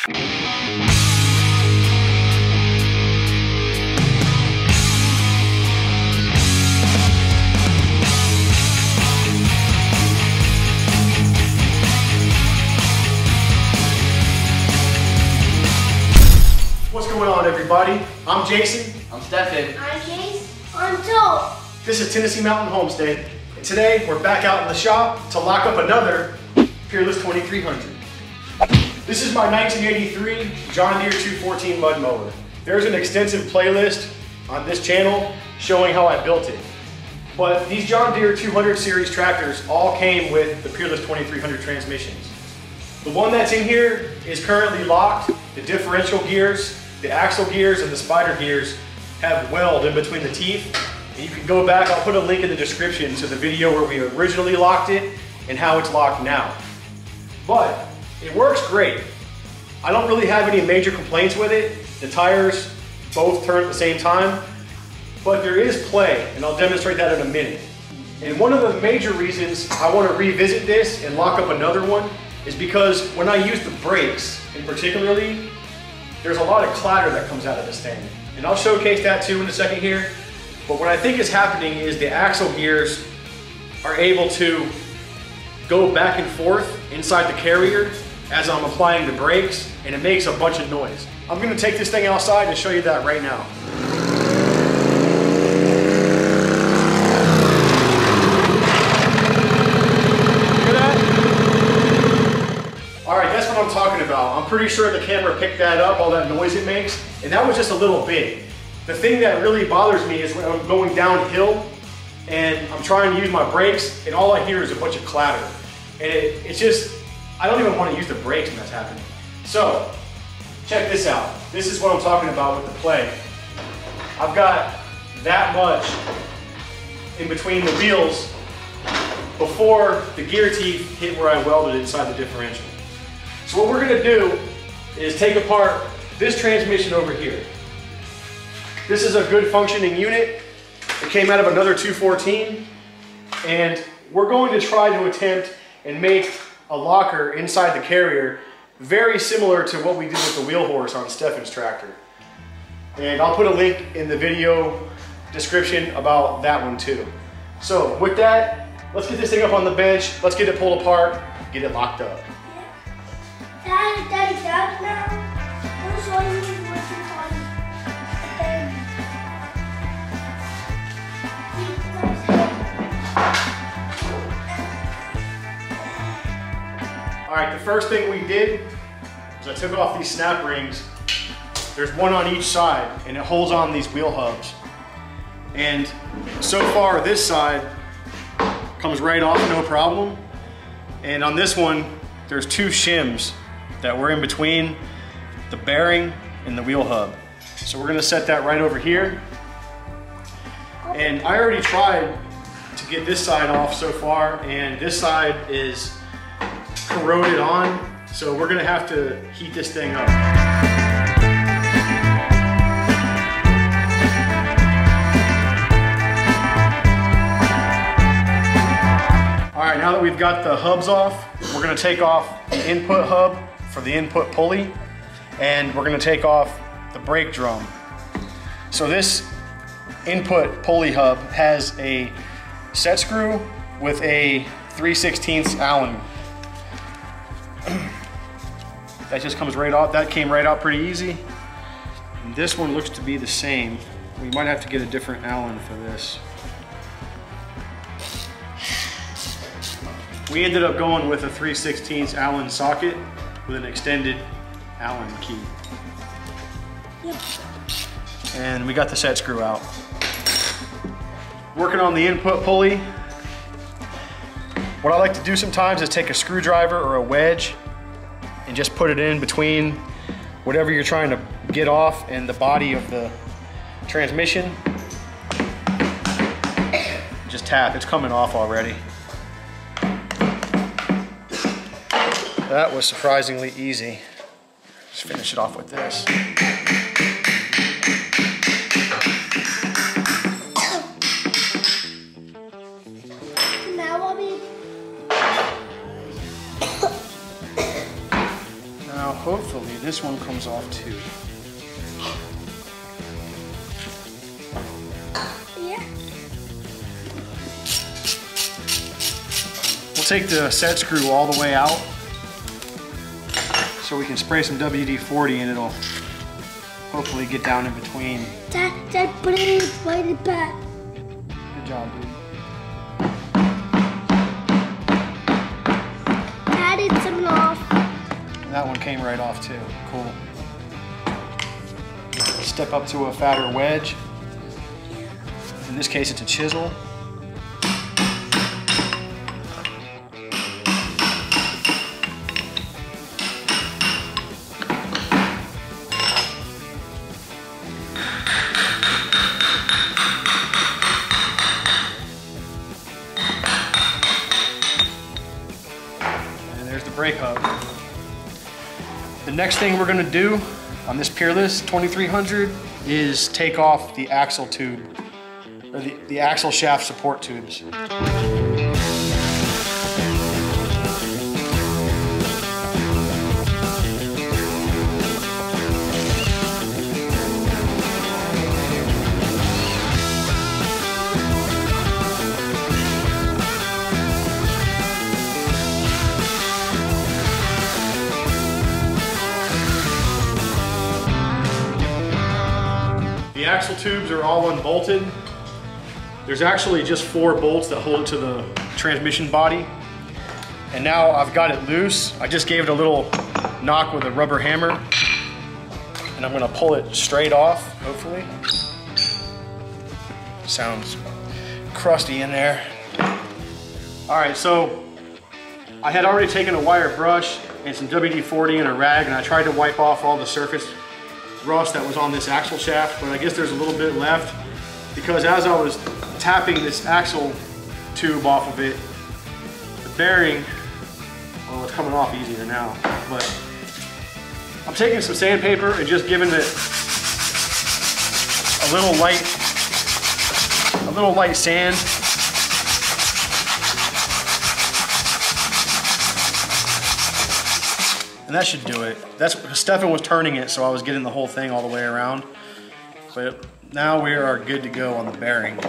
What's going on, everybody? I'm Jason. I'm Stefan. I'm Case. I'm Joel. This is Tennessee Mountain Homestead, and today we're back out in the shop to lock up another Peerless 2300. This is my 1983 John Deere 214 mud mower. There's an extensive playlist on this channel showing how I built it. But these John Deere 200 series tractors all came with the Peerless 2300 transmissions. The one that's in here is currently locked. The differential gears, the axle gears, and the spider gears have weld in between the teeth. And you can go back, I'll put a link in the description to the video where we originally locked it and how it's locked now. But it works great. I don't really have any major complaints with it. The tires both turn at the same time, but there is play, and I'll demonstrate that in a minute. And one of the major reasons I want to revisit this and lock up another one is because when I use the brakes, in particularly, there's a lot of clatter that comes out of this thing. And I'll showcase that too in a second here. But what I think is happening is the axle gears are able to go back and forth inside the carrier as I'm applying the brakes, and it makes a bunch of noise. I'm gonna take this thing outside and show you that right now. Hear that? All right, that's what I'm talking about. I'm pretty sure the camera picked that up, all that noise it makes, and that was just a little bit. The thing that really bothers me is when I'm going downhill and I'm trying to use my brakes and all I hear is a bunch of clatter. And it's just, I don't even want to use the brakes when that's happening. So, check this out. This is what I'm talking about with the play. I've got that much in between the wheels before the gear teeth hit where I welded inside the differential. So what we're gonna do is take apart this transmission over here. This is a good functioning unit. It came out of another 214, and we're going to try to attempt and make a locker inside the carrier very similar to what we did with the wheel horse on Stefan's tractor. And I'll put a link in the video description about that one too. So with that, let's get this thing up on the bench, let's get it pulled apart, get it locked up. Daddy, now. I'm showing you what you call it. All right, the first thing we did was I took off these snap rings. There's one on each side, and it holds on these wheel hubs. And so far, this side comes right off, no problem. And on this one, there's two shims that were in between the bearing and the wheel hub. So we're gonna set that right over here. And I already tried to get this side off so far, and this side is corroded on, so we're gonna have to heat this thing up. All right, now that we've got the hubs off, we're gonna take off the input hub for the input pulley, and we're gonna take off the brake drum. So this input pulley hub has a set screw with a 3/16 Allen. That just comes right off. That came right out pretty easy. And this one looks to be the same. We might have to get a different Allen for this. We ended up going with a 3/16 Allen socket with an extended Allen key. Yep. And we got the set screw out. Working on the input pulley. What I like to do sometimes is take a screwdriver or a wedge and just put it in between whatever you're trying to get off and the body of the transmission. Just tap, it's coming off already. That was surprisingly easy. Just finish it off with this. Now we'll be... Now, hopefully this one comes off too. Yeah. We'll take the set screw all the way out so we can spray some WD-40 and it'll hopefully get down in between. Dad, put it right in the back. Good job, dude. Dad, it's coming off. That one came right off too. Cool. Step up to a fatter wedge. In this case, it's a chisel. And there's the brake hub. The next thing we're gonna do on this Peerless 2300 is take off the axle tube, or the axle shaft support tubes. The axle tubes are all unbolted. There's actually just 4 bolts that hold it to the transmission body. And now I've got it loose. I just gave it a little knock with a rubber hammer. And I'm gonna pull it straight off, hopefully. Sounds crusty in there. All right, so I had already taken a wire brush and some WD-40 and a rag, and I tried to wipe off all the surface rust that was on this axle shaft, but I guess there's a little bit left because as I was tapping this axle tube off of it, the bearing, well, it's coming off easier now, but I'm taking some sandpaper and just giving it a little light sand. And that should do it. Stefan was turning it, so I was getting the whole thing all the way around. But now we are good to go on the bearing.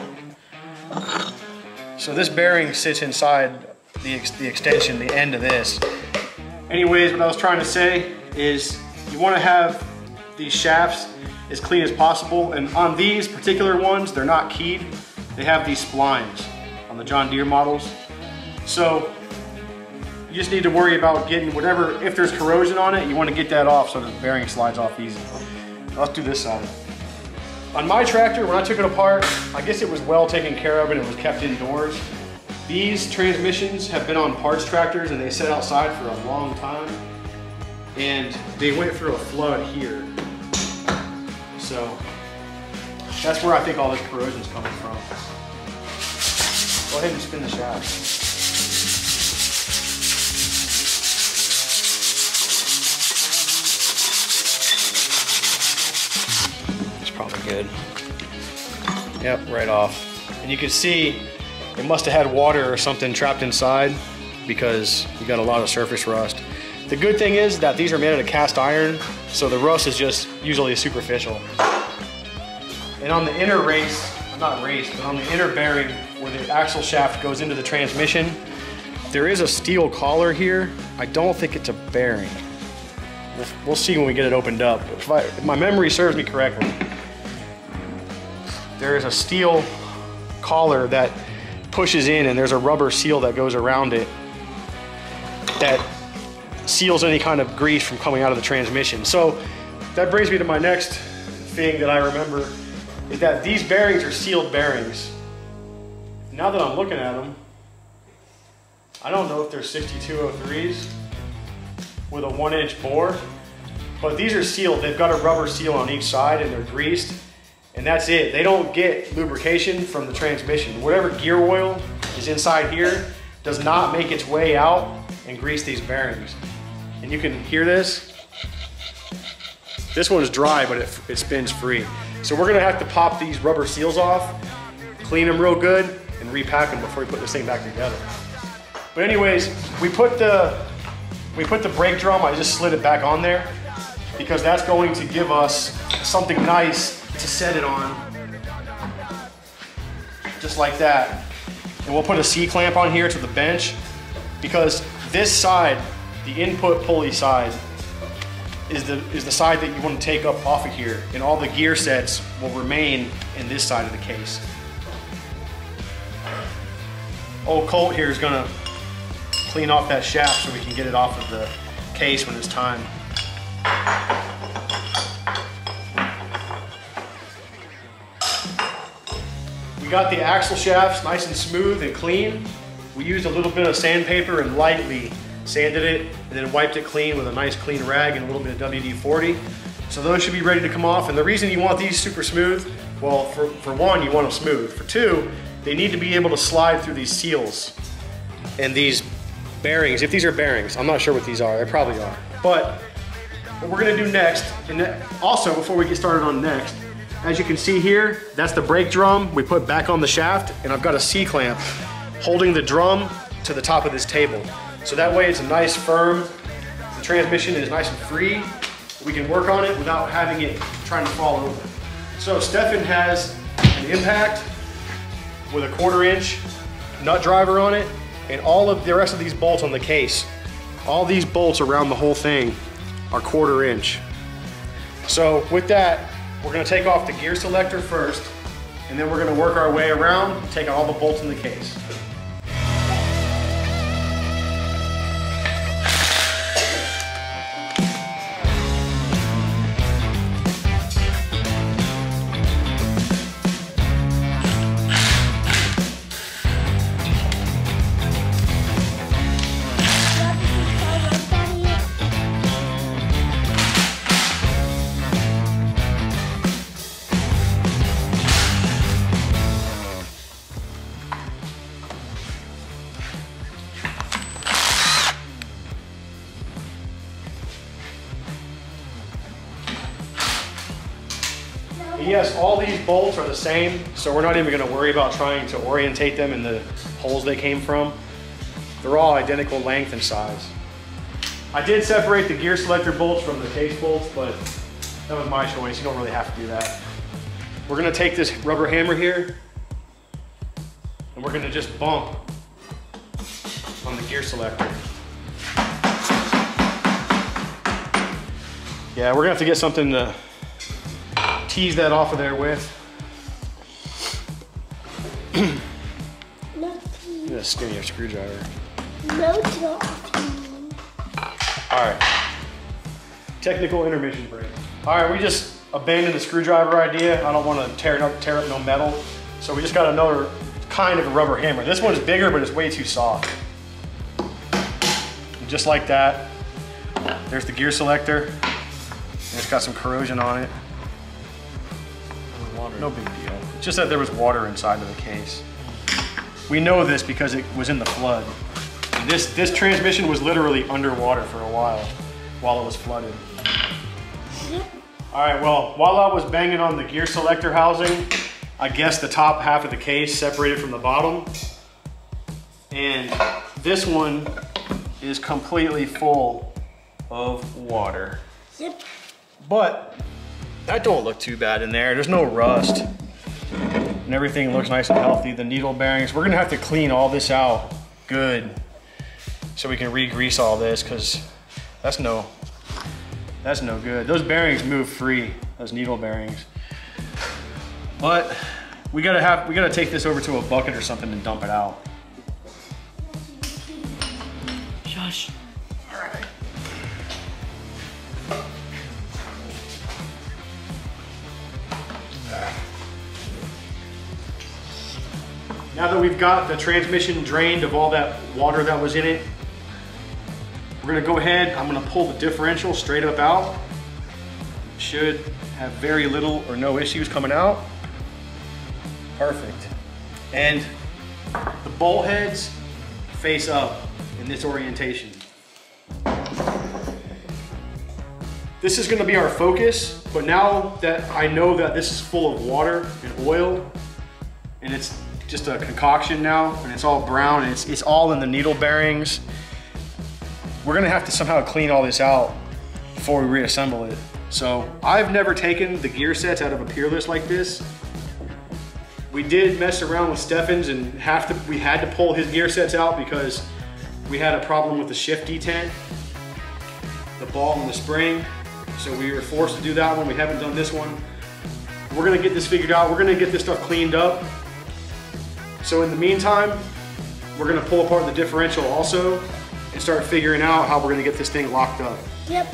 So this bearing sits inside the extension, the end of this. Anyways, what I was trying to say is you want to have these shafts as clean as possible. And on these particular ones, they're not keyed. They have these splines on the John Deere models. So you just need to worry about getting whatever, if there's corrosion on it, you want to get that off so the bearing slides off easy. Let's do this side. On my tractor, when I took it apart, I guess it was well taken care of and it was kept indoors. These transmissions have been on parts tractors and they sat outside for a long time. And they went through a flood here. So that's where I think all this corrosion is coming from. Go ahead and spin the shaft. Probably good. Yep, right off. And you can see it must have had water or something trapped inside because you got a lot of surface rust. The good thing is that these are made out of cast iron, so the rust is just usually superficial. And on the inner but on the inner bearing where the axle shaft goes into the transmission, there is a steel collar here. I don't think it's a bearing. We'll see when we get it opened up. If my memory serves me correctly, there is a steel collar that pushes in and there's a rubber seal that goes around it that seals any kind of grease from coming out of the transmission. So that brings me to my next thing that I remember is that these bearings are sealed bearings. Now that I'm looking at them, I don't know if they're 6203s with a 1-inch bore, but these are sealed. They've got a rubber seal on each side and they're greased. And that's it. They don't get lubrication from the transmission. Whatever gear oil is inside here does not make its way out and grease these bearings. And you can hear this. This one is dry, but it spins free. So we're gonna have to pop these rubber seals off, clean them real good, and repack them before we put this thing back together. But anyways, we put the we put the brake drum, I just slid it back on there because that's going to give us something nice to set it on. Just like that. And we'll put a C-clamp on here to the bench because this side, the input pulley side, is the side that you want to take up off of here, and all the gear sets will remain in this side of the case. Old Colt here is gonna clean off that shaft so we can get it off of the case when it's time. We got the axle shafts nice and smooth and clean. We used a little bit of sandpaper and lightly sanded it and then wiped it clean with a nice clean rag and a little bit of WD-40. So those should be ready to come off. And the reason you want these super smooth, well, for one, you want them smooth. For two, they need to be able to slide through these seals and these bearings. If these are bearings, I'm not sure what these are, they probably are. But what we're gonna do next, and also before we get started on next, as you can see here, that's the brake drum we put back on the shaft, and I've got a C-clamp holding the drum to the top of this table. So that way it's a nice firm, the transmission is nice and free. We can work on it without having it trying to fall over. So Stefan has an impact with a 1/4 inch nut driver on it, and all of the rest of these bolts on the case, all these bolts around the whole thing are 1/4 inch. So with that, we're gonna take off the gear selector first, and then we're gonna work our way around and take out all the bolts in the case. Yes, all these bolts are the same, so we're not even going to worry about trying to orientate them in the holes they came from. They're all identical length and size. I did separate the gear selector bolts from the case bolts, but that was my choice. You don't really have to do that. We're going to take this rubber hammer here, and we're going to just bump on the gear selector. Yeah, we're going to have to get something to tease that off of there with. Get a skinnier screwdriver. No, it's not. All right. Technical intermission break. All right, we just abandoned the screwdriver idea. I don't want to tear up no metal. So we just got another kind of a rubber hammer. This one's bigger, but it's way too soft. And just like that, there's the gear selector. And it's got some corrosion on it. No big deal. It's just that there was water inside of the case. We know this because it was in the flood. And this transmission was literally underwater for a while it was flooded. All right, well, while I was banging on the gear selector housing, I guess the top half of the case separated from the bottom. And this one is completely full of water. Yep. But that don't look too bad in there. There's no rust. And everything looks nice and healthy. The needle bearings, we're gonna have to clean all this out good so we can re-grease all this, because that's no good. Those bearings move free, those needle bearings. But we gotta take this over to a bucket or something and dump it out. Shush. All right. Now that we've got the transmission drained of all that water that was in it, we're gonna go ahead, I'm gonna pull the differential straight up out. Should have very little or no issues coming out. Perfect. And the bolt heads face up in this orientation. This is gonna be our focus, but now that I know that this is full of water and oil, and it's just a concoction now, and it's all brown, and it's all in the needle bearings. we're gonna have to somehow clean all this out before we reassemble it. So I've never taken the gear sets out of a Peerless like this. We did mess around with Stefan's and we had to pull his gear sets out because we had a problem with the shift detent, the ball and the spring. So we were forced to do that one. We haven't done this one. We're gonna get this figured out. We're gonna get this stuff cleaned up. So in the meantime, we're gonna pull apart the differential also and start figuring out how we're gonna get this thing locked up. Yep.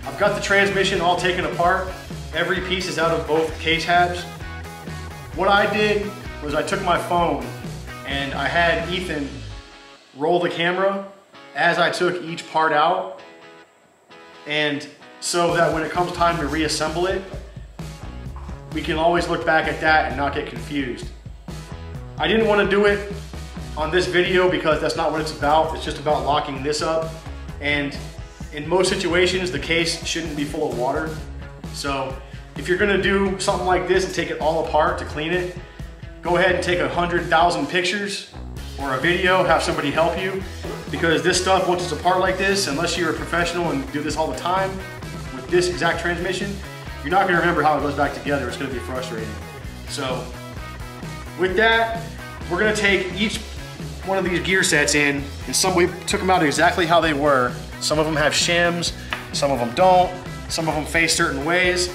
I've got the transmission all taken apart. Every piece is out of both case halves. What I did was I took my phone and I had Ethan roll the camera as I took each part out, and so that when it comes time to reassemble it, we can always look back at that and not get confused. I didn't want to do it on this video because that's not what it's about. It's just about locking this up, and in most situations the case shouldn't be full of water. So if you're gonna do something like this and take it all apart to clean it, go ahead and take 100,000 pictures or a video, have somebody help you, because this stuff, once it's apart like this, unless you're a professional and do this all the time with this exact transmission, you're not gonna remember how it goes back together. It's gonna be frustrating. So with that, we're gonna take each one of these gear sets in, and we took them out exactly how they were. Some of them have shims, some of them don't, some of them face certain ways.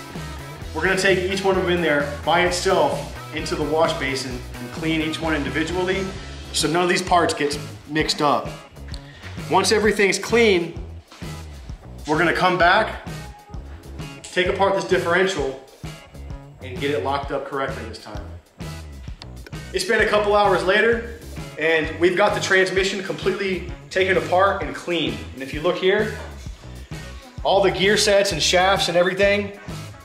We're gonna take each one of them in there by itself into the wash basin and clean each one individually so none of these parts get mixed up. Once everything's clean, we're gonna come back, take apart this differential, and get it locked up correctly this time. It's been a couple hours later, and we've got the transmission completely taken apart and clean. And if you look here, all the gear sets and shafts and everything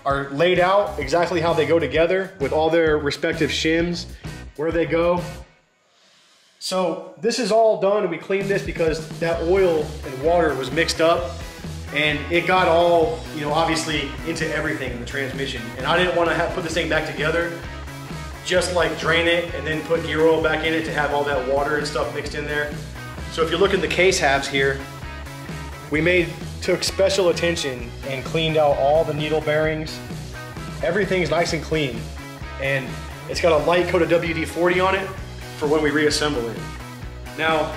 are laid out exactly how they go together with all their respective shims, where they go. So this is all done, and we cleaned this because that oil and water was mixed up and it got all, you know, obviously into everything in the transmission. And I didn't want to put this thing back together, just like drain it and then put gear oil back in it to have all that water and stuff mixed in there. So if you look at the case halves here, we took special attention and cleaned out all the needle bearings. Everything's nice and clean. And it's got a light coat of WD-40 on it for when we reassemble it. Now,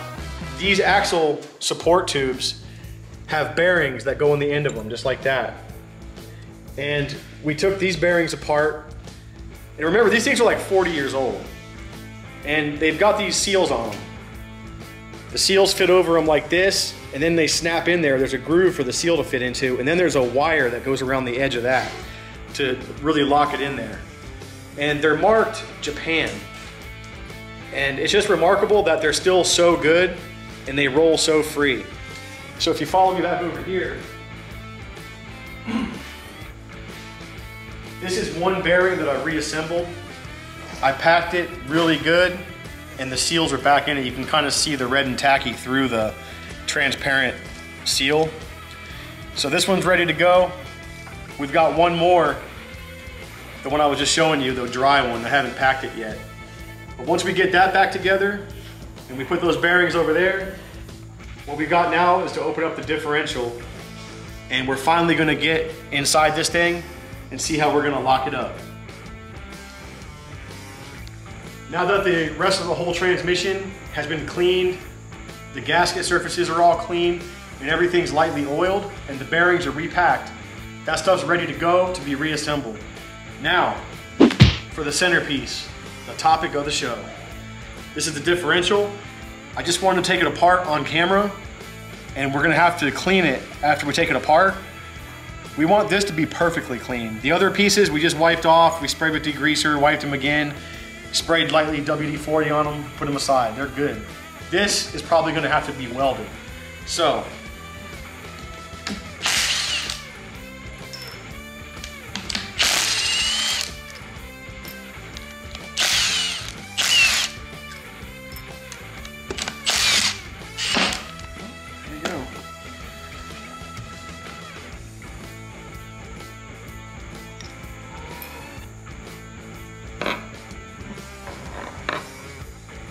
these axle support tubes have bearings that go on the end of them, just like that. And we took these bearings apart. And remember, these things are like 40 years old. And they've got these seals on them. The seals fit over them like this, and then they snap in there. There's a groove for the seal to fit into, and then there's a wire that goes around the edge of that to really lock it in there. And they're marked Japan. And it's just remarkable that they're still so good and they roll so free. So if you follow me back over here, this is one bearing that I reassembled. I packed it really good, and the seals are back in it. You can kind of see the red and tacky through the transparent seal. So this one's ready to go. We've got one more, the one I was just showing you, the dry one. I haven't packed it yet. But once we get that back together and we put those bearings over there, what we got now is to open up the differential, and we're finally gonna get inside this thing and see how we're gonna lock it up. Now that the rest of the whole transmission has been cleaned, the gasket surfaces are all clean, and everything's lightly oiled, and the bearings are repacked, that stuff's ready to go to be reassembled. Now, for the centerpiece, the topic of the show. This is the differential. I just wanted to take it apart on camera, and we're gonna have to clean it after we take it apart. We want this to be perfectly clean. The other pieces we just wiped off, we sprayed with degreaser, wiped them again, sprayed lightly WD-40 on them, put them aside, they're good. This is probably gonna have to be welded. So,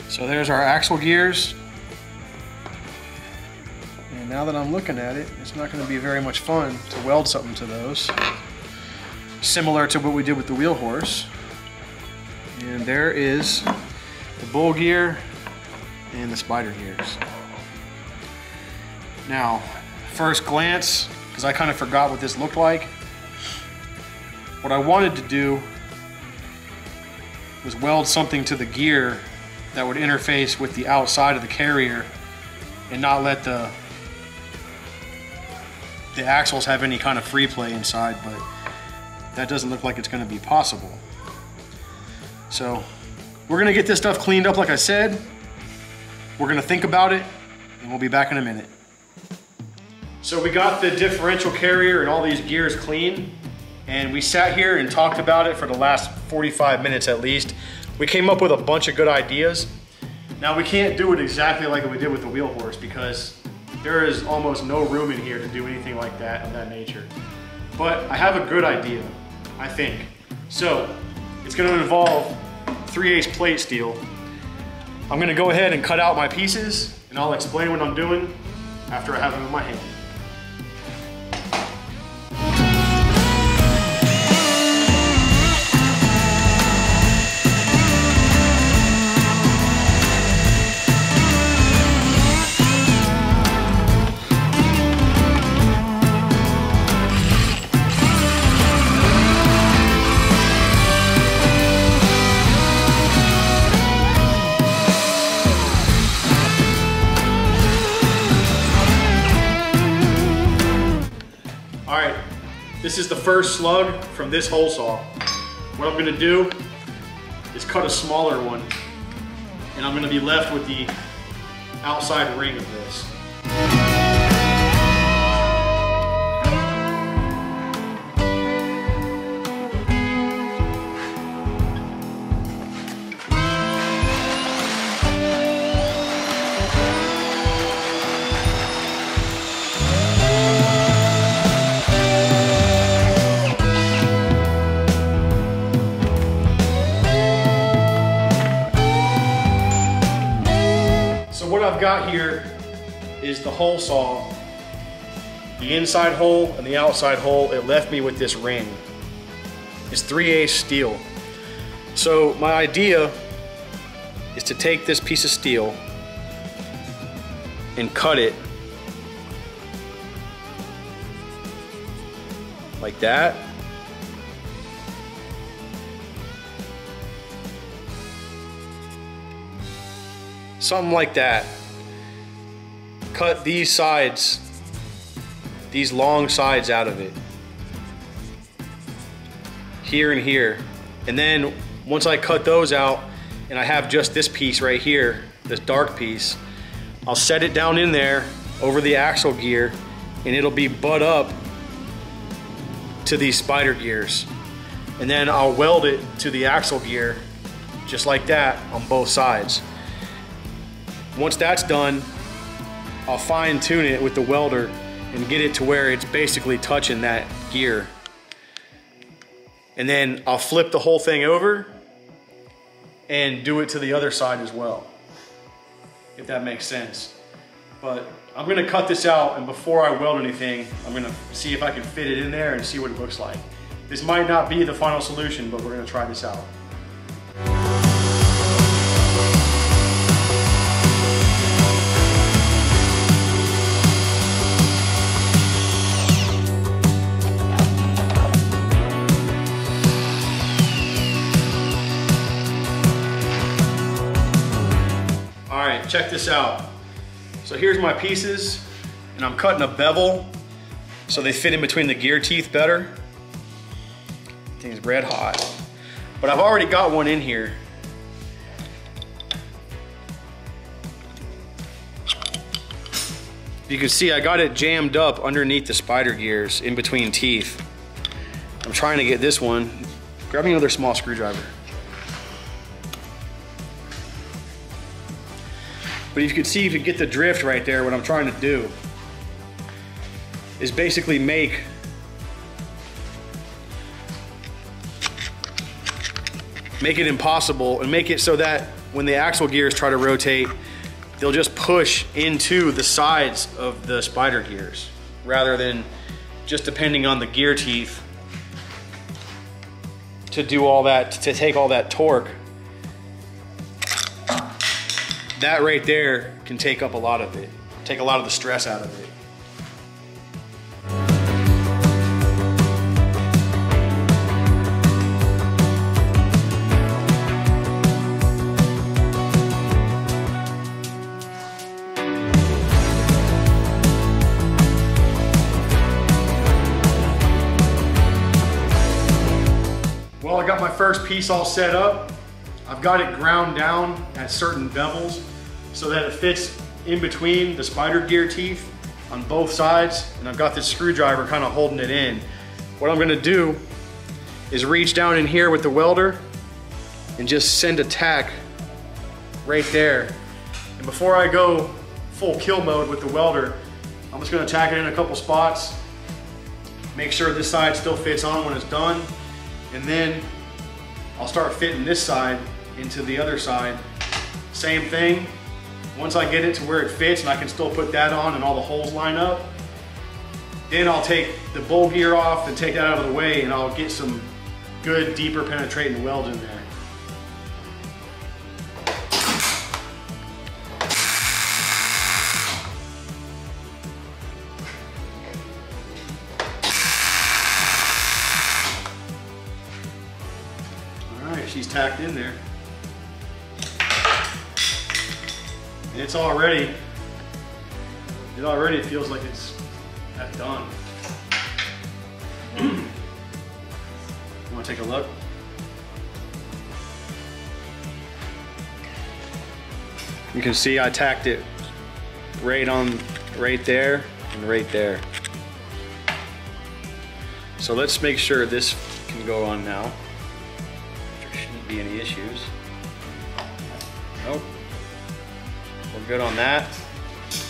so there's our axle gears. And now that I'm looking at it, it's not going to be very much fun to weld something to those. Similar to what we did with the wheel horse. And there is the bull gear and the spider gears. Now, first glance, because I kind of forgot what this looked like, what I wanted to do was weld something to the gear that would interface with the outside of the carrier and not let the axles have any kind of free play inside, but that doesn't look like it's going to be possible. So we're going to get this stuff cleaned up like I said. We're going to think about it and we'll be back in a minute. So we got the differential carrier and all these gears clean, and we sat here and talked about it for the last 45 minutes at least. We came up with a bunch of good ideas. Now we can't do it exactly like we did with the wheel horse because there is almost no room in here to do anything like that of that nature. But I have a good idea, I think. So it's going to involve 3/8 plate steel. I'm going to go ahead and cut out my pieces and I'll explain what I'm doing after I have them in my hand. This is the first slug from this hole saw. What I'm gonna do is cut a smaller one, and I'm gonna be left with the outside ring of this. What I've got here is the hole saw, the inside hole and the outside hole. It left me with this ring. It's 3/8 steel. So my idea is to take this piece of steel and cut it like that. Something like that. Cut these sides, these long sides out of it. Here and here. And then once I cut those out and I have just this piece right here, this dark piece, I'll set it down in there over the axle gear and it'll be butt up to these spider gears. And then I'll weld it to the axle gear just like that on both sides. Once that's done, I'll fine tune it with the welder and get it to where it's basically touching that gear. And then I'll flip the whole thing over and do it to the other side as well, if that makes sense. But I'm gonna cut this out, and before I weld anything, I'm gonna see if I can fit it in there and see what it looks like. This might not be the final solution, but we're gonna try this out. Check this out. So here's my pieces, and I'm cutting a bevel so they fit in between the gear teeth better. Thing's red hot. But I've already got one in here. You can see I got it jammed up underneath the spider gears in between teeth. I'm trying to get this one. Grab me another small screwdriver. But you can see, if you get the drift right there, what I'm trying to do is basically make it impossible and make it so that when the axle gears try to rotate, they'll just push into the sides of the spider gears rather than just depending on the gear teeth to do all that, to take all that torque. That right there can take up a lot of it, take a lot of the stress out of it. Well, I got my first piece all set up. I've got it ground down at certain bevels so that it fits in between the spider gear teeth on both sides, and I've got this screwdriver kind of holding it in. What I'm gonna do is reach down in here with the welder and just send a tack right there. And before I go full kill mode with the welder, I'm just gonna tack it in a couple spots, make sure this side still fits on when it's done, and then I'll start fitting this side into the other side. Same thing. Once I get it to where it fits and I can still put that on and all the holes line up, then I'll take the bowl gear off and take that out of the way, and I'll get some good deeper penetrating welds in there. All right, she's tacked in there. And it already feels like it's done. You want to take a look? You can see I tacked it right there and right there. So let's make sure this can go on now. There shouldn't be any issues. Nope. We're good on that.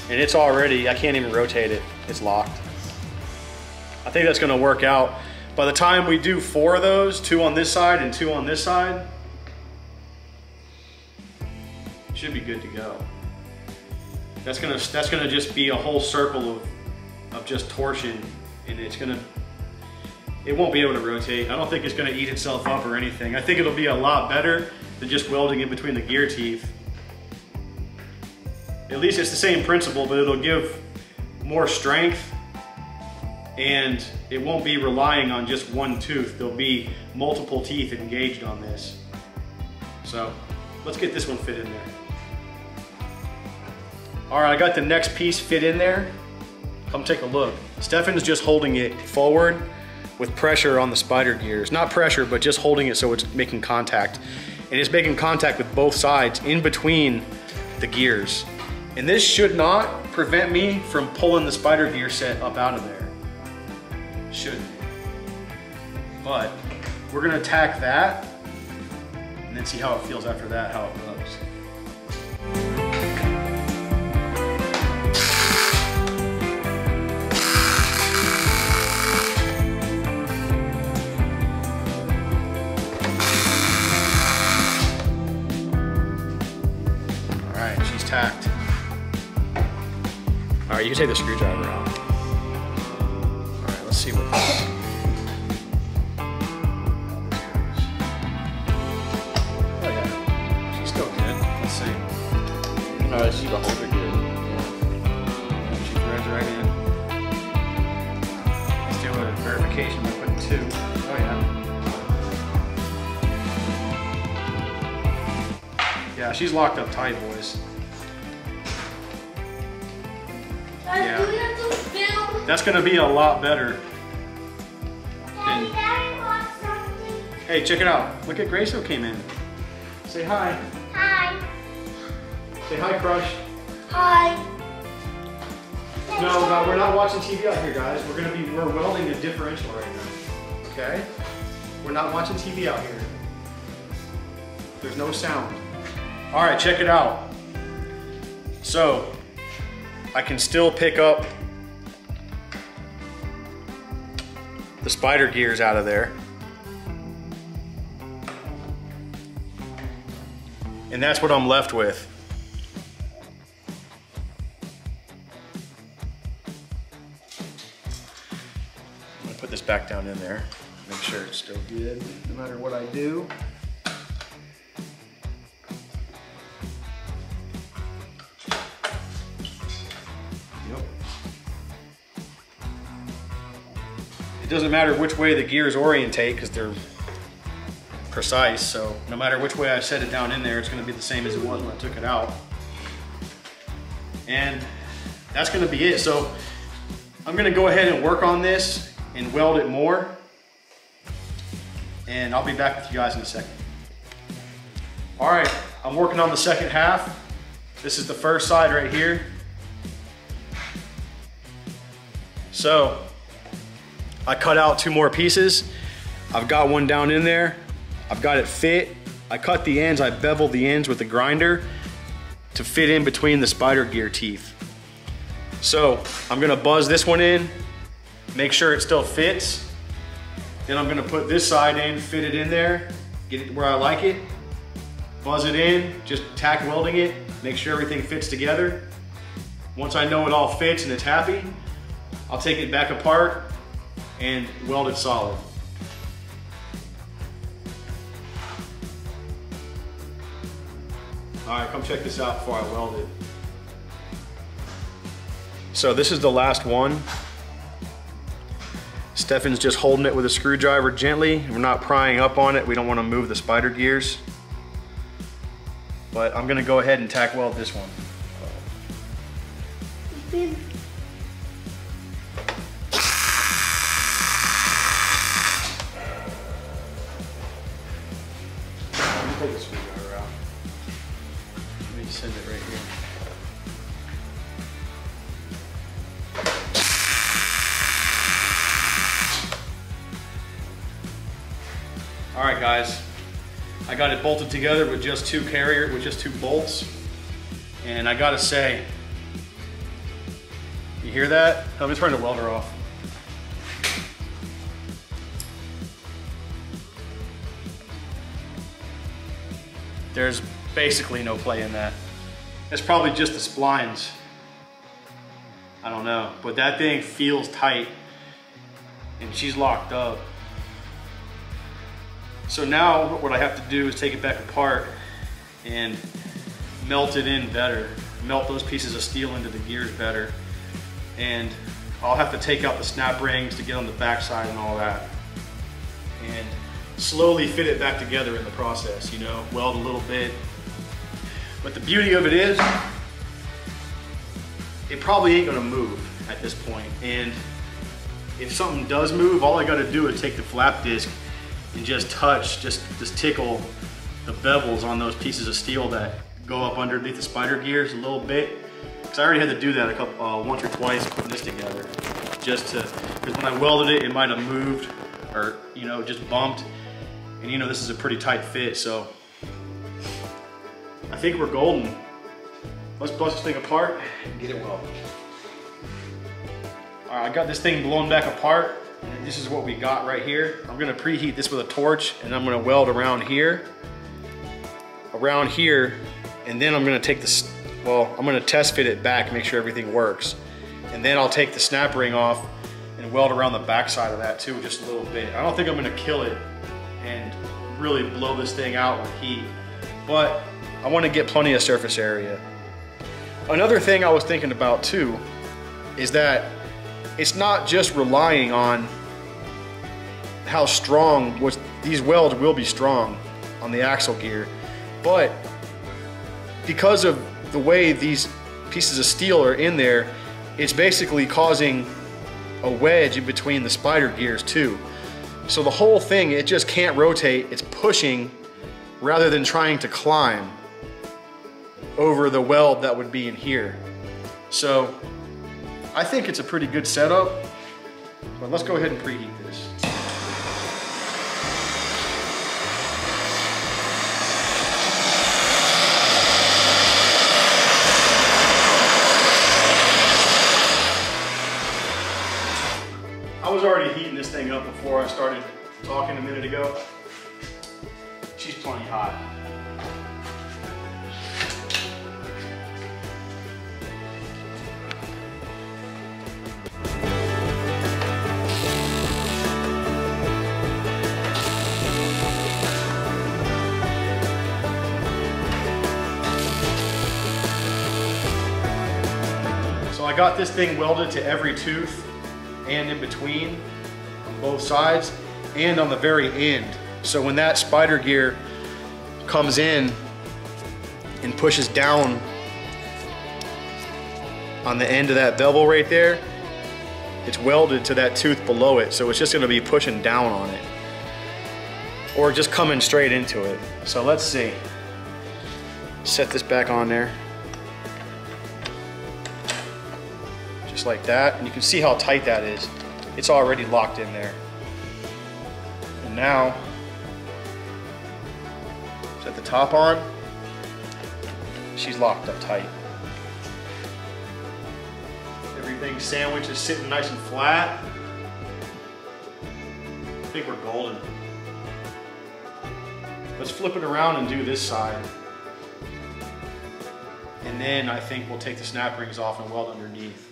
And it's already, I can't even rotate it. It's locked. I think that's gonna work out. By the time we do 4 of those, 2 on this side and 2 on this side, should be good to go. That's gonna just be a whole circle of just torsion, and it won't be able to rotate. I don't think it's gonna eat itself up or anything. I think it'll be a lot better than just welding in between the gear teeth. At least it's the same principle, but it'll give more strength, and it won't be relying on just one tooth. There'll be multiple teeth engaged on this. So let's get this one fit in there. All right, I got the next piece fit in there. Come take a look. Stefan's just holding it forward with pressure on the spider gears. Not pressure, but just holding it so it's making contact. And it's making contact with both sides in between the gears. And this should not prevent me from pulling the spider gear set up out of there. Shouldn't. But we're gonna tack that and then see how it feels after that, how it looks. All right, she's tacked. All right, you can take the screwdriver out. All right, let's see what this. Oh yeah, she's still good. Let's see. All right, she's a holder good. Yeah, she threads right in. Let's do a verification by putting 2. Oh yeah. Yeah, she's locked up tight, boys. Yeah. Do we have to film? That's gonna be a lot better. Daddy wants something. Hey, check it out. Look at Grayso came in. Say hi. Hi. Say hi, Crush. Hi. No, we're not watching TV out here, guys. We're welding a differential right now. Okay? We're not watching TV out here. There's no sound. All right, check it out. So, I can still pick up the spider gears out of there. And that's what I'm left with. put this back down in there. Make sure it's still good, no matter what I do. Yep. It doesn't matter which way the gears orientate because they're precise, so no matter which way I set it down in there, it's going to be the same as it was when I took it out. And that's going to be it. So I'm going to go ahead and work on this and weld it more, and I'll be back with you guys in a second. All right, I'm working on the second half. This is the first side right here. So I cut out 2 more pieces. I've got one down in there. I've got it fit. I cut the ends, I beveled the ends with the grinder to fit in between the spider gear teeth. So I'm gonna buzz this one in, make sure it still fits. Then I'm gonna put this side in, fit it in there, get it where I like it, buzz it in, just tack welding it, make sure everything fits together. Once I know it all fits and it's happy, I'll take it back apart and weld it solid. All right, come check this out before I weld it. So this is the last one. Stefan's just holding it with a screwdriver gently. We're not prying up on it. We don't want to move the spider gears. But I'm gonna go ahead and tack weld this one. Let me take the screwdriver out. Let me send it right here. All right, guys, I got it bolted together with just 2 bolts, and I gotta say, you hear that? Let me turn the welder off. There's basically no play in that. It's probably just the splines. I don't know, but that thing feels tight, and she's locked up. So now what I have to do is take it back apart and melt it in better. Melt those pieces of steel into the gears better. And I'll have to take out the snap rings to get on the backside and all that. And slowly fit it back together in the process, you know, weld a little bit. But the beauty of it is, it probably ain't gonna move at this point. And if something does move, all I gotta do is take the flap disc and just tickle the bevels on those pieces of steel that go up underneath the spider gears a little bit. Because I already had to do that once or twice putting this together. Because when I welded it, it might have moved or, you know, just bumped. And you know, this is a pretty tight fit, so I think we're golden. Let's bust this thing apart and get it welded. All right, I got this thing blown back apart. And this is what we got right here. I'm gonna preheat this with a torch, and I'm gonna weld around here, and then I'm gonna take this, well, I'm gonna test fit it back, make sure everything works. And then I'll take the snap ring off and weld around the back side of that too, just a little bit. I don't think I'm gonna kill it and really blow this thing out with heat, but I wanna get plenty of surface area. Another thing I was thinking about too is that it's not just relying on how strong, these welds will be strong on the axle gear, but because of the way these pieces of steel are in there, it's basically causing a wedge in between the spider gears too. So the whole thing, it just can't rotate, it's pushing rather than trying to climb over the weld that would be in here. So I think it's a pretty good setup, but let's go ahead and preheat this. I was already heating this thing up before I started talking a minute ago. She's plenty hot. I got this thing welded to every tooth and in between on both sides and on the very end. So when that spider gear comes in and pushes down on the end of that bevel right there, it's welded to that tooth below it. So it's just gonna be pushing down on it or just coming straight into it. So let's see. Set this back on there. Just like that, and you can see how tight that is. It's already locked in there. And now, set the top on. She's locked up tight. Everything sandwich is sitting nice and flat. I think we're golden. Let's flip it around and do this side. And then I think we'll take the snap rings off and weld underneath.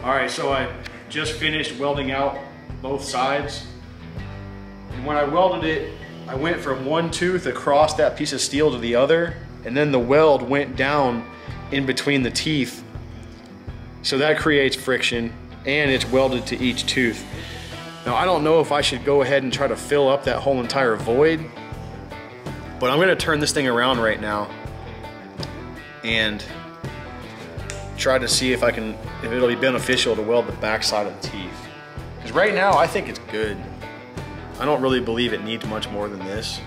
All right, so I just finished welding out both sides. And when I welded it, I went from one tooth across that piece of steel to the other, and then the weld went down in between the teeth. So that creates friction, and it's welded to each tooth. Now, I don't know if I should go ahead and try to fill up that whole entire void, but I'm gonna turn this thing around right now and try to see if it'll be beneficial to weld the back side of the teeth. Because right now, I think it's good. I don't really believe it needs much more than this.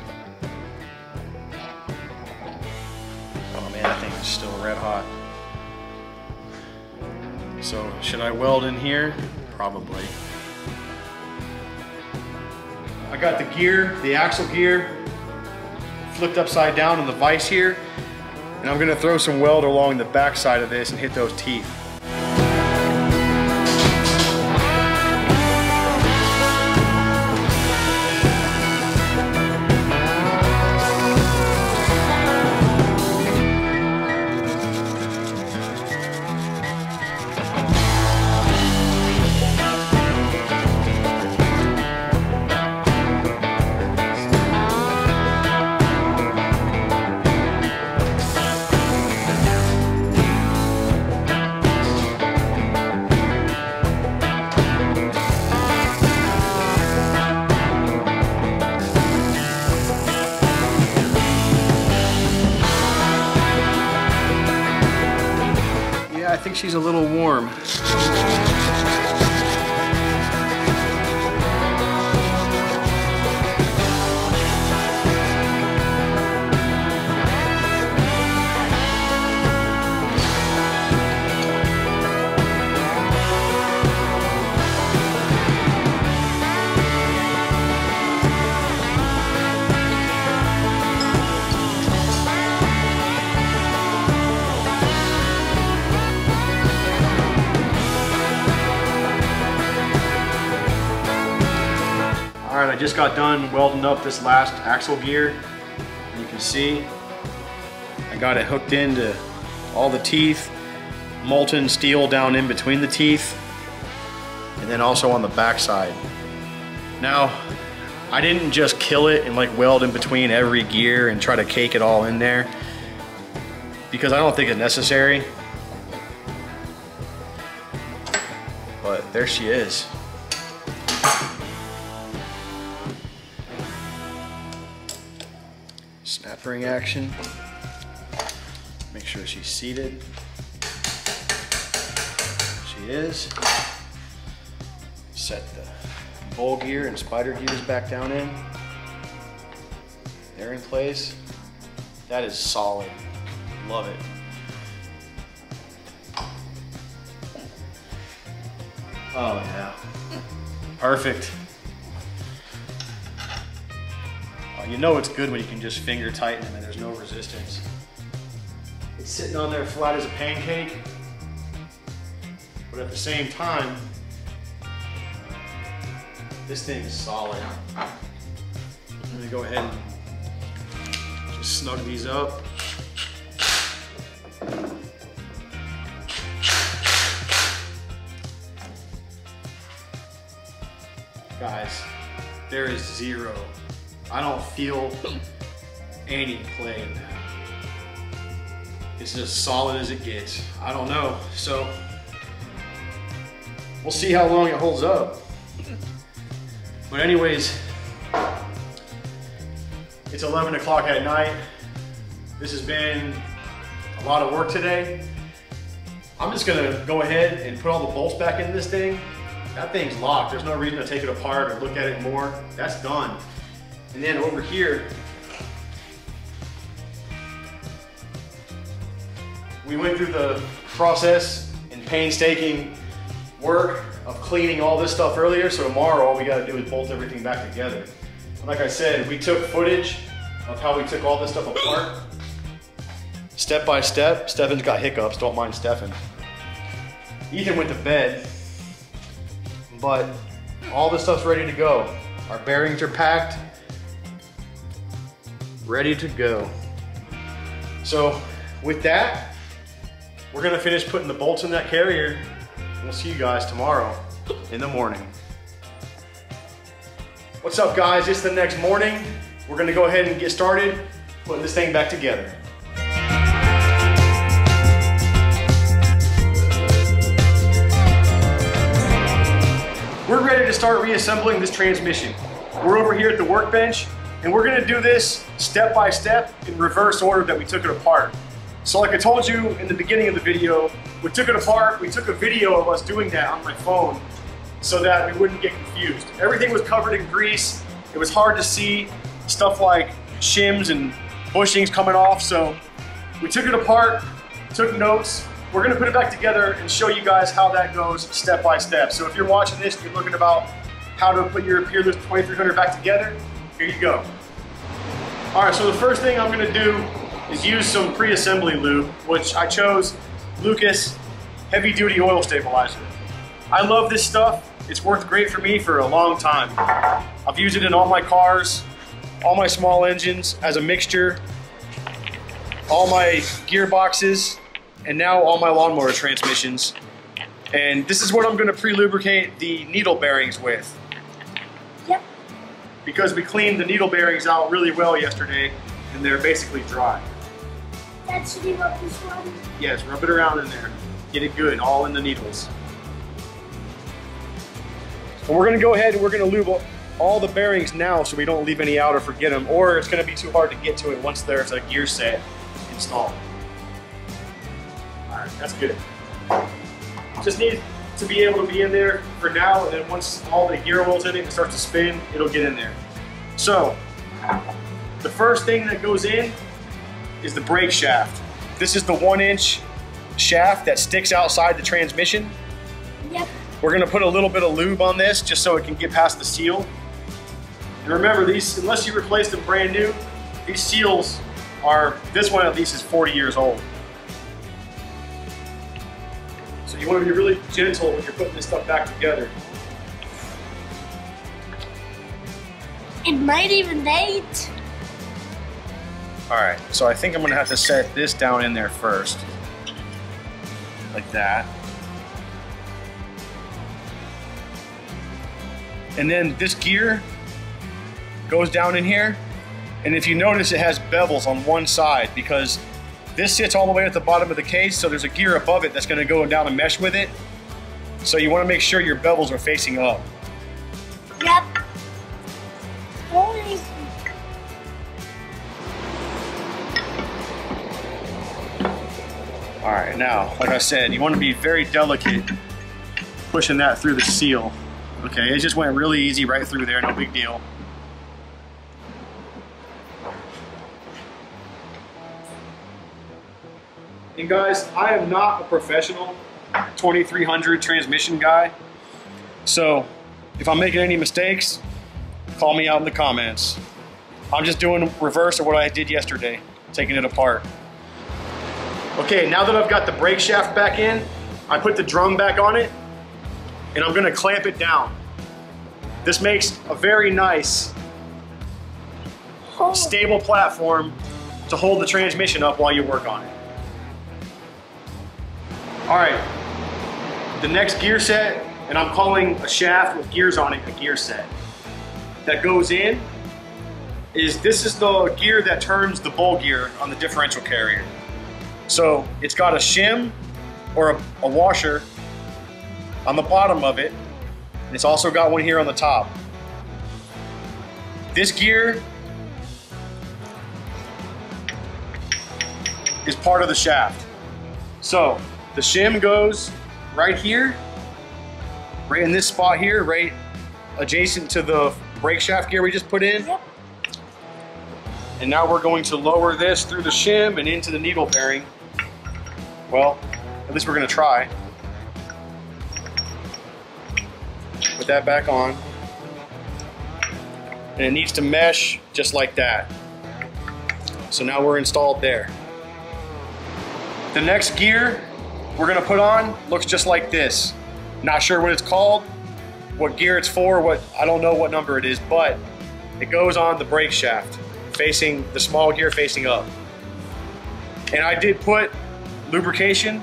Oh man, that thing is still red hot. So, should I weld in here? Probably. I got the gear, the axle gear, flipped upside down in the vise here, and I'm gonna throw some weld along the back side of this and hit those teeth. I think she's a little warm. Alright, I just got done welding up this last axle gear. You can see I got it hooked into all the teeth, molten steel down in between the teeth, and then also on the back side. Now, I didn't just kill it and like weld in between every gear and try to cake it all in there, because I don't think it's necessary. But there she is. Snap ring action. Make sure she's seated. She is. Set the bowl gear and spider gears back down in. They're in place. That is solid. Love it. Oh yeah. Perfect. You know it's good when you can just finger tighten them and there's no resistance. It's sitting on there flat as a pancake, but at the same time, this thing is solid. I'm gonna go ahead and just snug these up. Guys, there is zero. I don't feel any play in that. It's as solid as it gets. I don't know, so we'll see how long it holds up. But anyways, it's 11 o'clock at night. This has been a lot of work today. I'm just gonna go ahead and put all the bolts back in this thing. That thing's locked. There's no reason to take it apart or look at it more. That's done. And then over here, we went through the process and painstaking work of cleaning all this stuff earlier, so tomorrow all we gotta do is bolt everything back together. And like I said, we took footage of how we took all this stuff apart, step by step. Stefan's got hiccups, don't mind Stefan. Ethan went to bed, but all this stuff's ready to go. Our bearings are packed, ready to go. So with that, we're gonna finish putting the bolts in that carrier. We'll see you guys tomorrow in the morning. What's up, guys? It's the next morning. We're gonna go ahead and get started putting this thing back together. We're ready to start reassembling this transmission. We're over here at the workbench, and we're gonna do this step by step in reverse order that we took it apart. So like I told you in the beginning of the video, we took it apart, we took a video of us doing that on my phone so that we wouldn't get confused. Everything was covered in grease. It was hard to see stuff like shims and bushings coming off, so we took it apart, took notes. We're gonna put it back together and show you guys how that goes step by step. So if you're watching this, you're looking about how to put your Peerless 2300 back together, here you go. All right, so the first thing I'm gonna do is use some pre-assembly lube, which I chose Lucas Heavy Duty Oil Stabilizer. I love this stuff. It's worked great for me for a long time. I've used it in all my cars, all my small engines as a mixture, all my gearboxes, and now all my lawnmower transmissions. And this is what I'm gonna pre-lubricate the needle bearings with. Yep. Because we cleaned the needle bearings out really well yesterday, and they're basically dry. Dad, should we rub this one? Yes, rub it around in there. Get it good, all in the needles. And we're gonna go ahead and we're gonna lube all the bearings now so we don't leave any out or forget them, or it's gonna be too hard to get to it once there's a gear set installed. All right, that's good. Just need to be able to be in there for now, and then once all the gear oil's in it and starts to spin, it'll get in there. So, the first thing that goes in is the brake shaft. This is the 1-inch shaft that sticks outside the transmission. Yep. We're gonna put a little bit of lube on this just so it can get past the seal. And remember, these, unless you replace them brand new, these seals are, this one at least is 40 years old. So you wanna be really gentle when you're putting this stuff back together. It might even date. All right, so I think I'm gonna have to set this down in there first. Like that. And then this gear goes down in here. And if you notice, it has bevels on one side because this sits all the way at the bottom of the case, so there's a gear above it that's gonna go down and mesh with it. So you wanna make sure your bevels are facing up. Yep. Holy. All right, now, like I said, you want to be very delicate pushing that through the seal. Okay, it just went really easy right through there, no big deal. And guys, I am not a professional 2300 transmission guy, so if I'm making any mistakes, call me out in the comments. I'm just doing reverse of what I did yesterday, taking it apart. Okay, now that I've got the brake shaft back in, I put the drum back on it, and I'm gonna clamp it down. This makes a very nice, stable platform to hold the transmission up while you work on it. All right, the next gear set, and I'm calling a shaft with gears on it a gear set, that goes in is this is the gear that turns the bowl gear on the differential carrier. So it's got a shim or a washer on the bottom of it. And it's also got one here on the top. This gear is part of the shaft. So the shim goes right here, right in this spot here, right adjacent to the brake shaft gear we just put in. Yep. And now we're going to lower this through the shim and into the needle bearing. Well, at least we're going to try. Put that back on. And it needs to mesh just like that. So now we're installed there. The next gear we're going to put on looks just like this. Not sure what it's called, what gear it's for, I don't know what number it is, but it goes on the brake shaft, facing the small gear facing up. And I did put lubrication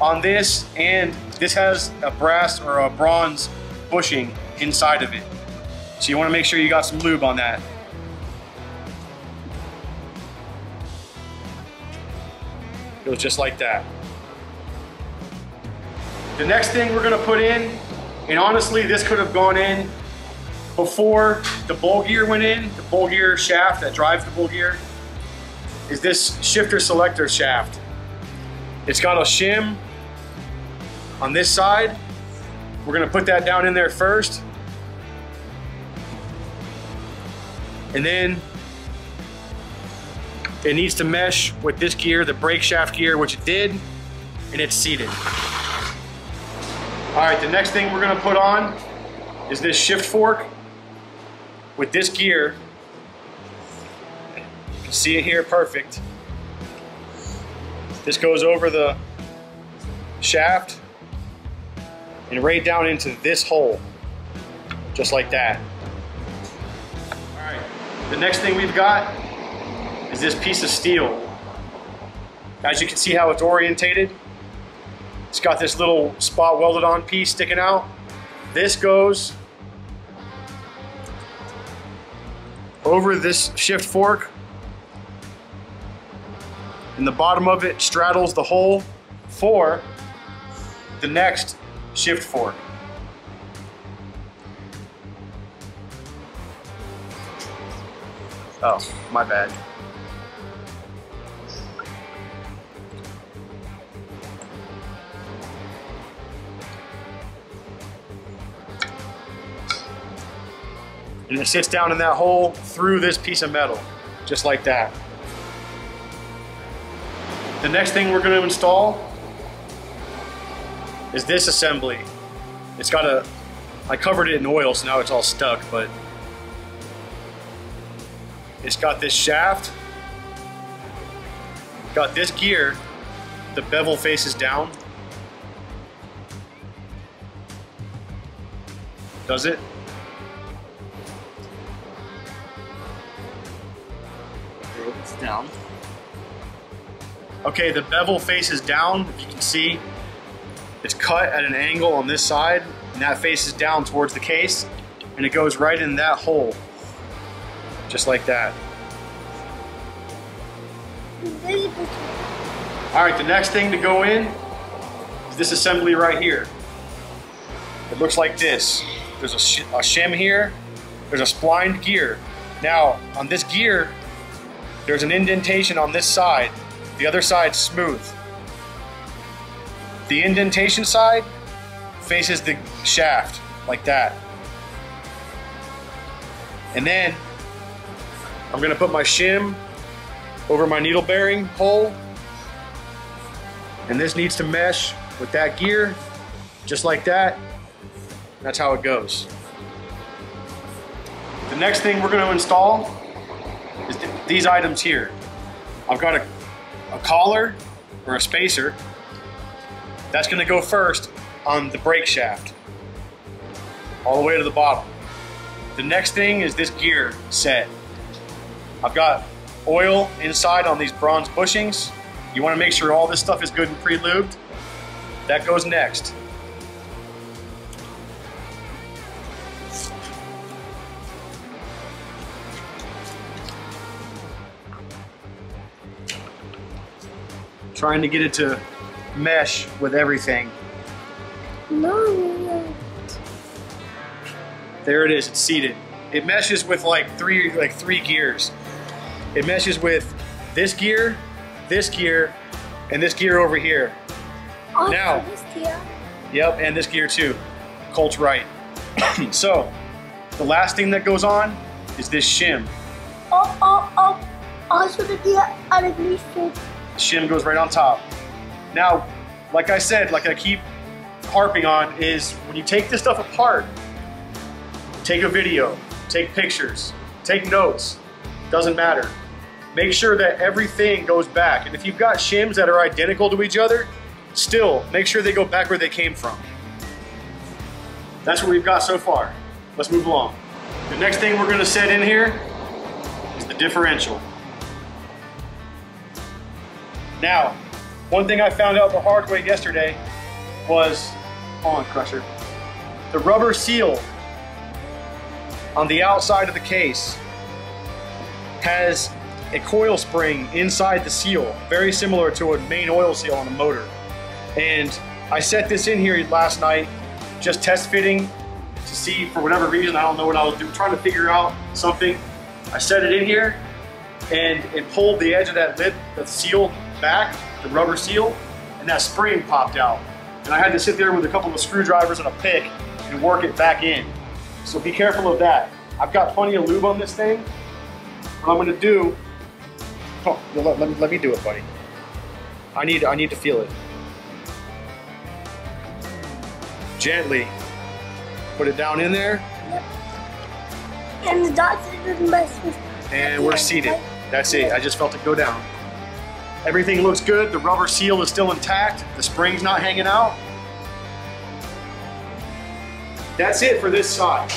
on this, and this has a brass or a bronze bushing inside of it. So you want to make sure you got some lube on that. It was just like that. The next thing we're going to put in, and honestly this could have gone in before the bowl gear went in, the bowl gear shaft that drives the bowl gear, is this shifter selector shaft. It's got a shim on this side. We're going to put that down in there first. And then it needs to mesh with this gear, the brake shaft gear, which it did, and it's seated. All right, the next thing we're gonna put on is this shift fork with this gear. You can see it here, perfect. This goes over the shaft and right down into this hole, just like that. All right, the next thing we've got is this piece of steel. As you can see how it's orientated, it's got this little spot welded on piece sticking out. This goes over this shift fork, and the bottom of it straddles the hole for the next shift fork. Oh, my bad. And it sits down in that hole through this piece of metal, just like that. The next thing we're going to install is this assembly. It's got I covered it in oil, so now it's all stuck, but it's got this shaft, got this gear, the bevel faces down. Does it? It's down. Okay, the bevel faces down. If you can see, it's cut at an angle on this side, and that faces down towards the case, and it goes right in that hole, just like that. All right, the next thing to go in is this assembly right here. It looks like this. There's a shim here, there's a splined gear. Now, on this gear, there's an indentation on this side. The other side's smooth. The indentation side faces the shaft, like that. And then I'm gonna put my shim over my needle bearing hole, and this needs to mesh with that gear, just like that. That's how it goes. The next thing we're gonna install is these items here. I've got a collar or a spacer. That's gonna go first on the brake shaft, all the way to the bottom. The next thing is this gear set. I've got oil inside on these bronze bushings. You wanna make sure all this stuff is good and pre-lubed. That goes next. trying to get it to mesh with everything. No. There it is, it's seated. It meshes with like three gears. It meshes with this gear, and this gear over here. Oh, Now, this gear. Yep, and this gear too. Colt's right. So, the last thing that goes on is this shim. Oh. Also the gear underneath it. The shim goes right on top. Now, like I said, like I keep harping on, is when you take this stuff apart, take a video, take pictures, take notes, doesn't matter. Make sure that everything goes back. And if you've got shims that are identical to each other, still make sure they go back where they came from. That's what we've got so far. Let's move along. The next thing we're gonna set in here is the differential. Now, one thing I found out the hard way yesterday was, hold on, Crusher, the rubber seal on the outside of the case has a coil spring inside the seal, very similar to a main oil seal on a motor. And I set this in here last night, just test fitting to see, for whatever reason, I don't know what I was doing, trying to figure out something. I set it in here and it pulled the edge of that lid, the seal back, the rubber seal, and that spring popped out. And I had to sit there with a couple of screwdrivers and a pick and work it back in. So be careful of that. I've got plenty of lube on this thing. What I'm gonna do, oh, let me do it, buddy. I need to feel it. Gently put it down in there. Yep. And the dots didn't mess with. And we're seated. That's it. I just felt it go down. Everything looks good. The rubber seal is still intact. The spring's not hanging out. That's it for this side.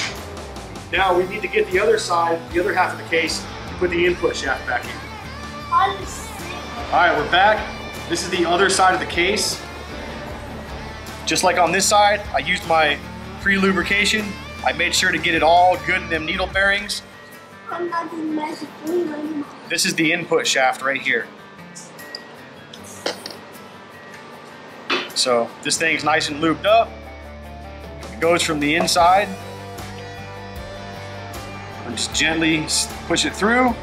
Now we need to get the other side, the other half of the case, and put the input shaft back in. All right, we're back. This is the other side of the case. Just like on this side, I used my pre-lubrication. I made sure to get it all good in them needle bearings. This is the input shaft right here. So this thing's nice and lubed up. It goes from the inside. I just gently push it through.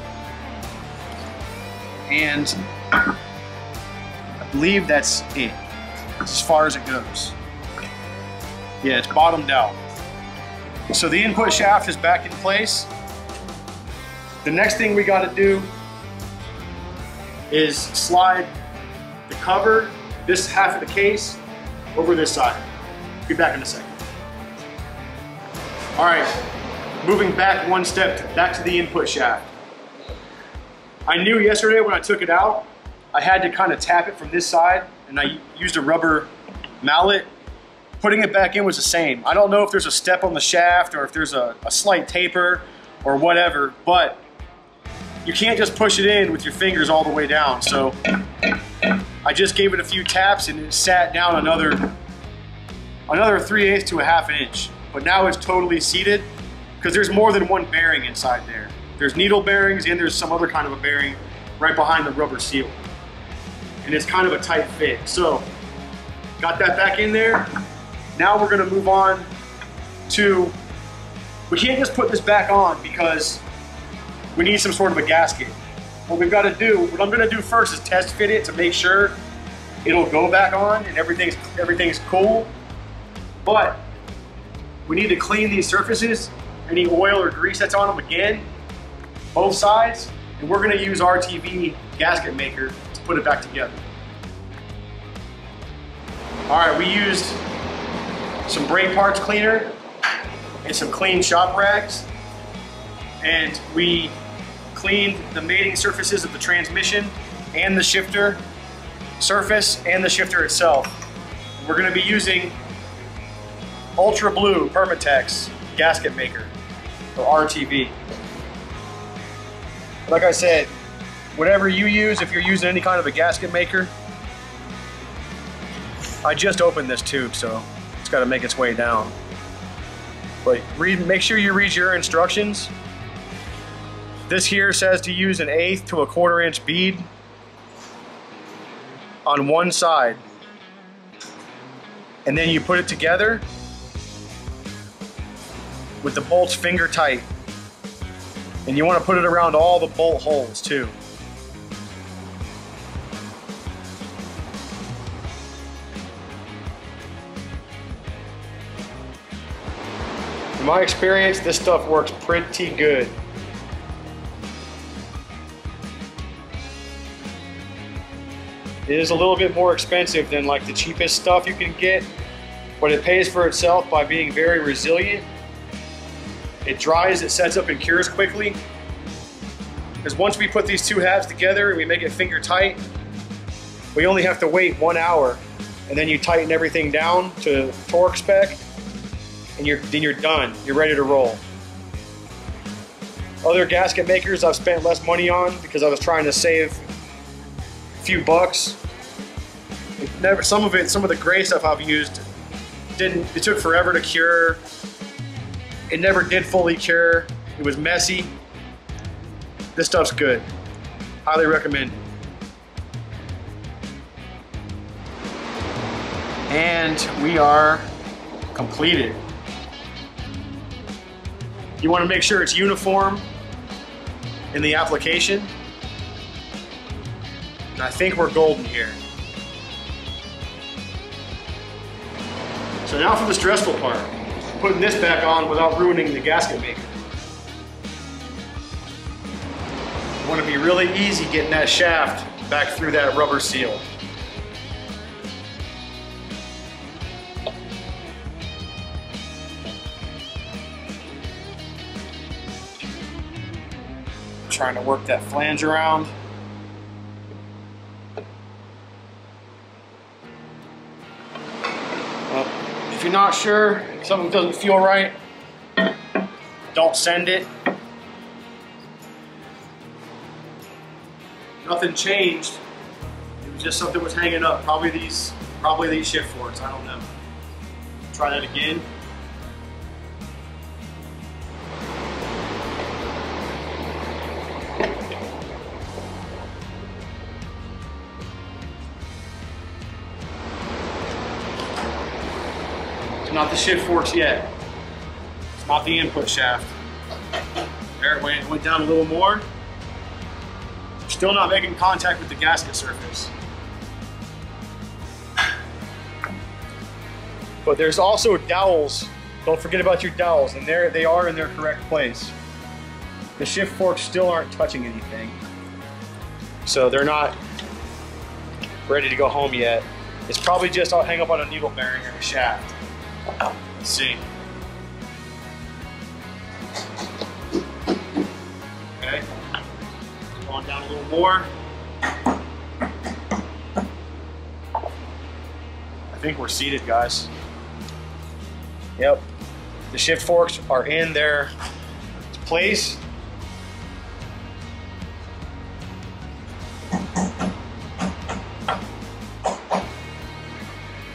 And I believe that's it. That's as far as it goes. Yeah, it's bottomed out. So the input shaft is back in place. The next thing we got to do is slide the cover, this half of the case, over this side. Be back in a second. All right, moving back one step, back to the input shaft. I knew yesterday when I took it out, I had to kind of tap it from this side, and I used a rubber mallet. Putting it back in was the same. I don't know if there's a step on the shaft or if there's a slight taper or whatever, but you can't just push it in with your fingers all the way down. So I just gave it a few taps and it sat down another 3/8 to a ½ inch. But now it's totally seated because there's more than one bearing inside there. There's needle bearings and there's some other kind of a bearing right behind the rubber seal. And it's kind of a tight fit. So got that back in there. Now we're gonna move on to, we can't just put this back on because we need some sort of a gasket. What we've got to do, what I'm gonna do first is test fit it to make sure it'll go back on and everything's cool. But we need to clean these surfaces, any oil or grease that's on them again, both sides, and we're gonna use RTV gasket maker to put it back together. All right, we used some brake parts cleaner and some clean shop rags, and we cleaned the mating surfaces of the transmission and the shifter surface and the shifter itself. We're going to be using Ultra Blue Permatex gasket maker or RTV. Like I said, whatever you use, if you're using any kind of a gasket maker, I just opened this tube, so it's got to make its way down. But make sure you read your instructions. This here says to use an 1/8 to a 1/4 inch bead. on one side. And then you put it together with the bolts finger tight. And you want to put it around all the bolt holes too. In my experience, this stuff works pretty good. It is a little bit more expensive than like the cheapest stuff you can get, but it pays for itself by being very resilient. It dries, it sets up and cures quickly. Because once we put these two halves together and we make it finger tight, we only have to wait 1 hour, and then you tighten everything down to torque spec, and then you're done. You're ready to roll. Other gasket makers I've spent less money on because I was trying to save a few bucks. Some of the gray stuff I've used it took forever to cure. It never did fully cure. It was messy. This stuff's good. Highly recommend it. And we are completed. You want to make sure it's uniform in the application. And I think we're golden here. So now for the stressful part, putting this back on without ruining the gasket maker. You want to be really easy getting that shaft back through that rubber seal. Trying to work that flange around. If you're not sure, if something doesn't feel right, don't send it. Nothing changed. It was just something was hanging up. Probably these shift forks. I don't know. Try that again. Not the shift forks yet. It's not the input shaft. There it went down a little more. Still not making contact with the gasket surface. But there's also dowels. Don't forget about your dowels, and they are in their correct place. The shift forks still aren't touching anything, so they're not ready to go home yet. It's probably just I'll hang up on a needle bearing or a shaft. Let's see. Okay. Going down a little more. I think we're seated, guys. Yep. The shift forks are in their place.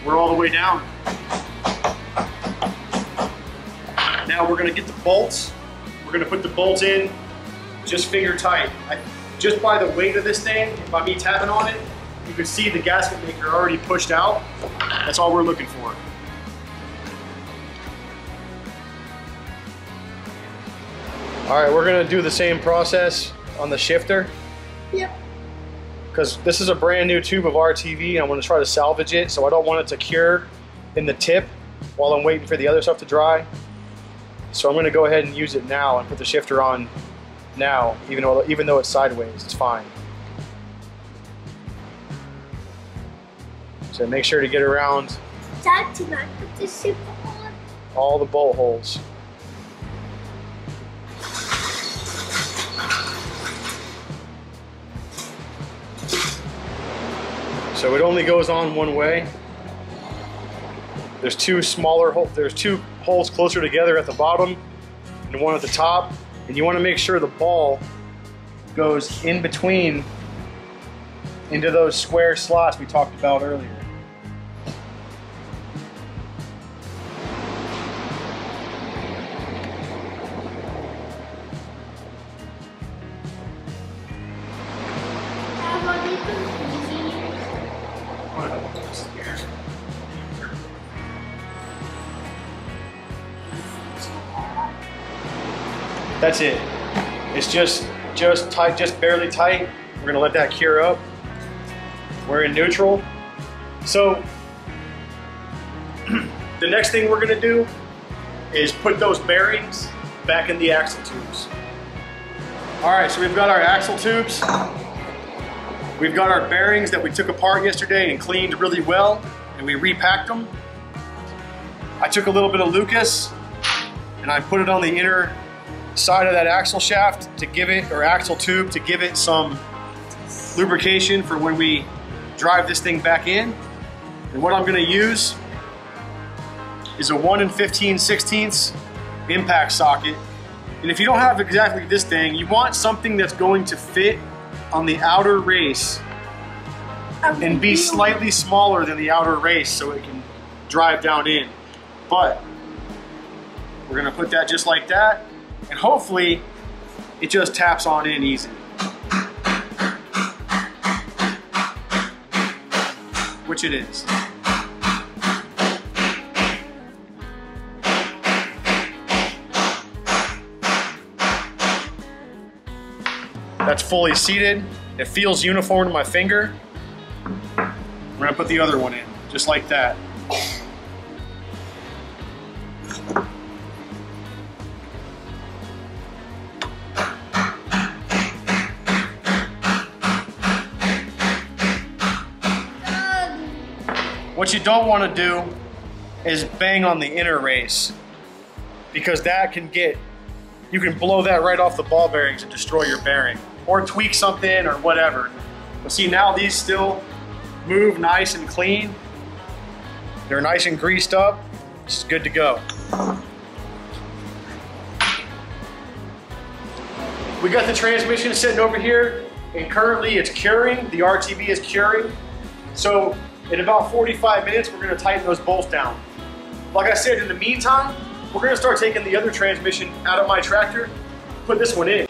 We're all the way down. Now we're going to get the bolts. We're going to put the bolts in just finger tight. Just by the weight of this thing, by me tapping on it, you can see the gasket maker already pushed out. That's all we're looking for. All right, we're going to do the same process on the shifter. Yep. Because this is a brand new tube of RTV and I want to try to salvage it, so I don't want it to cure in the tip while I'm waiting for the other stuff to dry. So I'm going to go ahead and use it now and put the shifter on now, even though it's sideways, it's fine. So make sure to get around Dad, can I put this shifter on? all the bolt holes. So it only goes on one way. There's two holes closer together at the bottom and one at the top. And you want to make sure the ball goes in between into those square slots we talked about earlier. That's it. It's just tight, just barely tight. We're gonna let that cure up. We're in neutral. So the next thing we're gonna do is put those bearings back in the axle tubes. All right, so we've got our axle tubes. We've got our bearings that we took apart yesterday and cleaned really well, and we repacked them. I took a little bit of Lucas and I put it on the inner side of that axle shaft to give it, or axle tube, to give it some lubrication for when we drive this thing back in. And what I'm gonna use is a 1 15/16 impact socket. And if you don't have exactly this thing, you want something that's going to fit on the outer race and be slightly smaller than the outer race so it can drive down in. But we're gonna put that just like that, and hopefully it just taps on in easy. Which it is. That's fully seated. It feels uniform to my finger. We're gonna put the other one in, just like that. What you don't want to do is bang on the inner race, because that can you can blow that right off the ball bearings and destroy your bearing, or tweak something or whatever. But see, now these still move nice and clean. They're nice and greased up. It's good to go. We got the transmission sitting over here, and currently it's curing. The RTB is curing. So in about 45 minutes, we're gonna tighten those bolts down. Like I said, in the meantime, we're gonna start taking the other transmission out of my tractor, put this one in.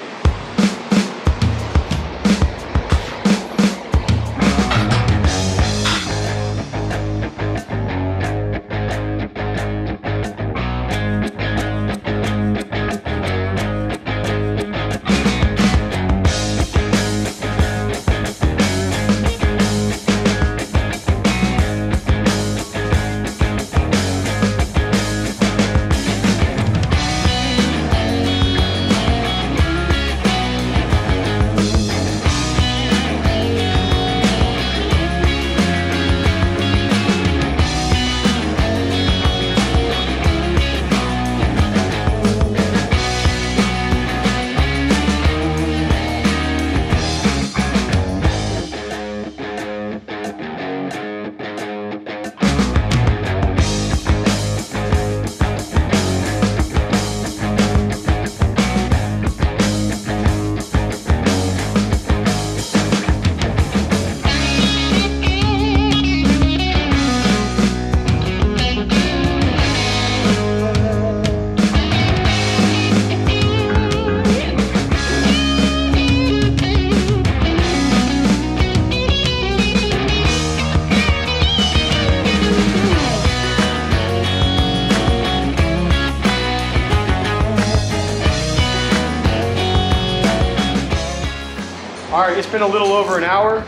All right, it's been a little over an hour.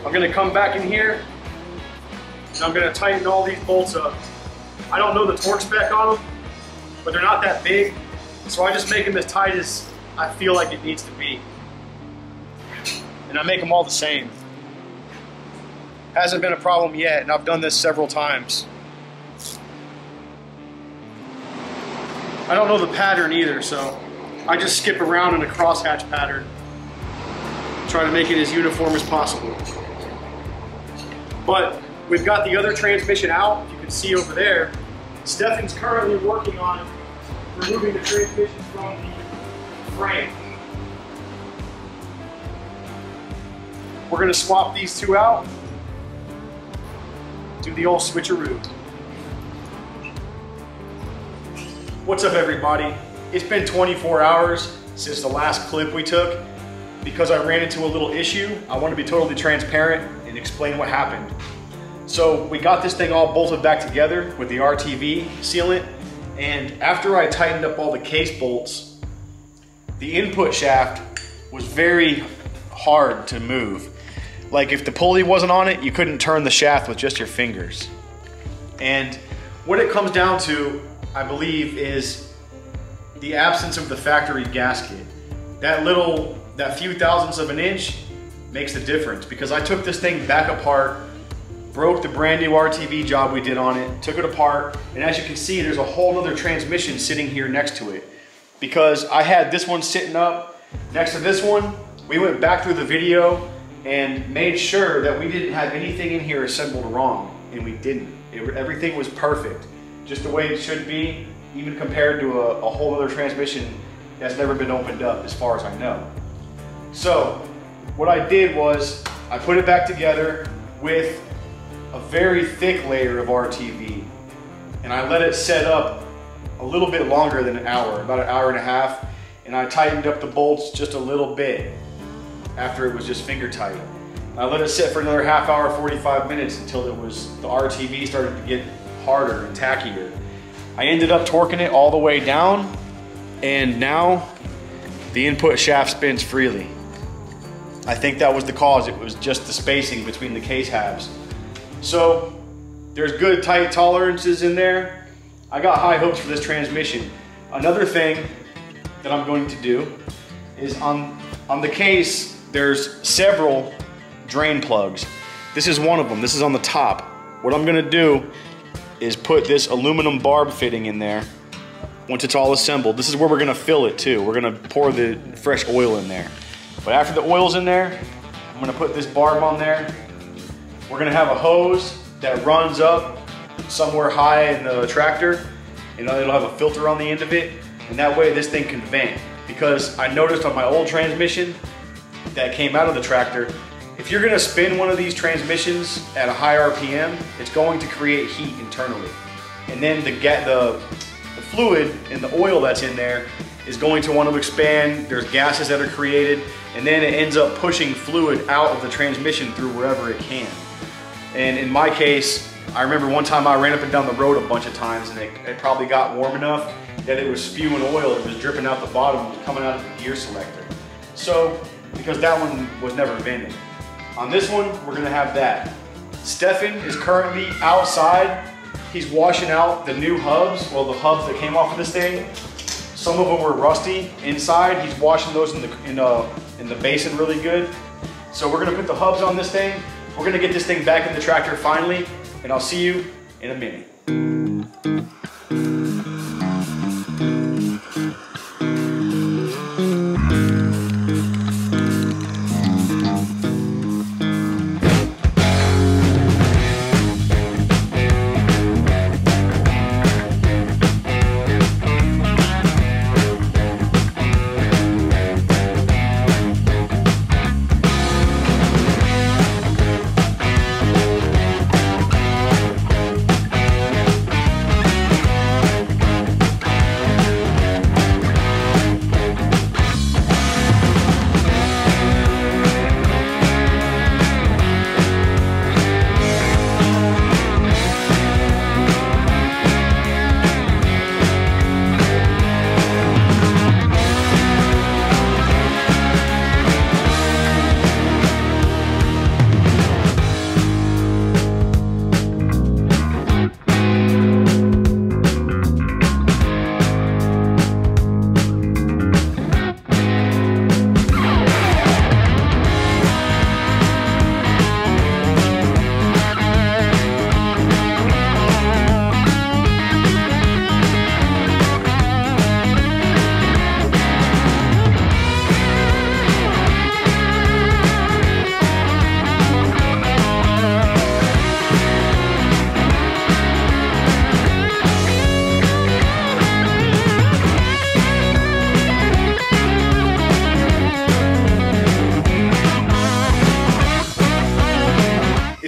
I'm gonna come back in here and I'm gonna tighten all these bolts up. I don't know the torque spec on them, but they're not that big. So I just make them as tight as I feel like it needs to be. And I make them all the same. Hasn't been a problem yet, and I've done this several times. I don't know the pattern either, so I just skip around in a crosshatch pattern. Try to make it as uniform as possible. But we've got the other transmission out. You can see over there, Stefan's currently working on removing the transmission from the frame. We're gonna swap these two out, do the old switcheroo. What's up, everybody? It's been 24 hours since the last clip we took. Because I ran into a little issue, I want to be totally transparent and explain what happened. So we got this thing all bolted back together with the RTV sealant, and after I tightened up all the case bolts, the input shaft was very hard to move. Like if the pulley wasn't on it, you couldn't turn the shaft with just your fingers. And what it comes down to, I believe, is the absence of the factory gasket. That few thousandths of an inch makes the difference, because I took this thing back apart, broke the brand new RTV job we did on it, took it apart, and as you can see, there's a whole other transmission sitting here next to it. Because I had this one sitting up next to this one, we went back through the video and made sure that we didn't have anything in here assembled wrong, and we didn't. Everything was perfect, just the way it should be, even compared to a whole other transmission that's never been opened up as far as I know. So what I did was I put it back together with a very thick layer of RTV, and I let it set up a little bit longer than an hour, about an hour and a half, and I tightened up the bolts just a little bit after it was just finger tight. I let it sit for another half hour, 45 minutes until the RTV started to get harder and tackier. I ended up torquing it all the way down, and now the input shaft spins freely. I think that was the cause. It was just the spacing between the case halves. So there's good tight tolerances in there. I got high hopes for this transmission. Another thing that I'm going to do is on the case, there's several drain plugs. This is one of them. This is on the top. What I'm gonna do is put this aluminum barb fitting in there once it's all assembled. This is where we're gonna fill it too. We're gonna pour the fresh oil in there. But after the oil's in there, I'm gonna put this barb on there. We're gonna have a hose that runs up somewhere high in the tractor, and it'll have a filter on the end of it, and that way this thing can vent. Because I noticed on my old transmission that came out of the tractor, if you're gonna spin one of these transmissions at a high RPM, it's going to create heat internally. And then the fluid and the oil that's in there is going to want to expand. There's gases that are created, and then it ends up pushing fluid out of the transmission through wherever it can. And in my case, I remember one time I ran up and down the road a bunch of times, and it probably got warm enough that it was spewing oil. It was dripping out the bottom, coming out of the gear selector. So, because that one was never vented. On this one, we're gonna have that. Stefan is currently outside. He's washing out the new hubs, well, the hubs that came off of this thing. Some of them were rusty inside. He's washing those in the basin really good. So we're gonna put the hubs on this thing. We're gonna get this thing back in the tractor finally, and I'll see you in a minute.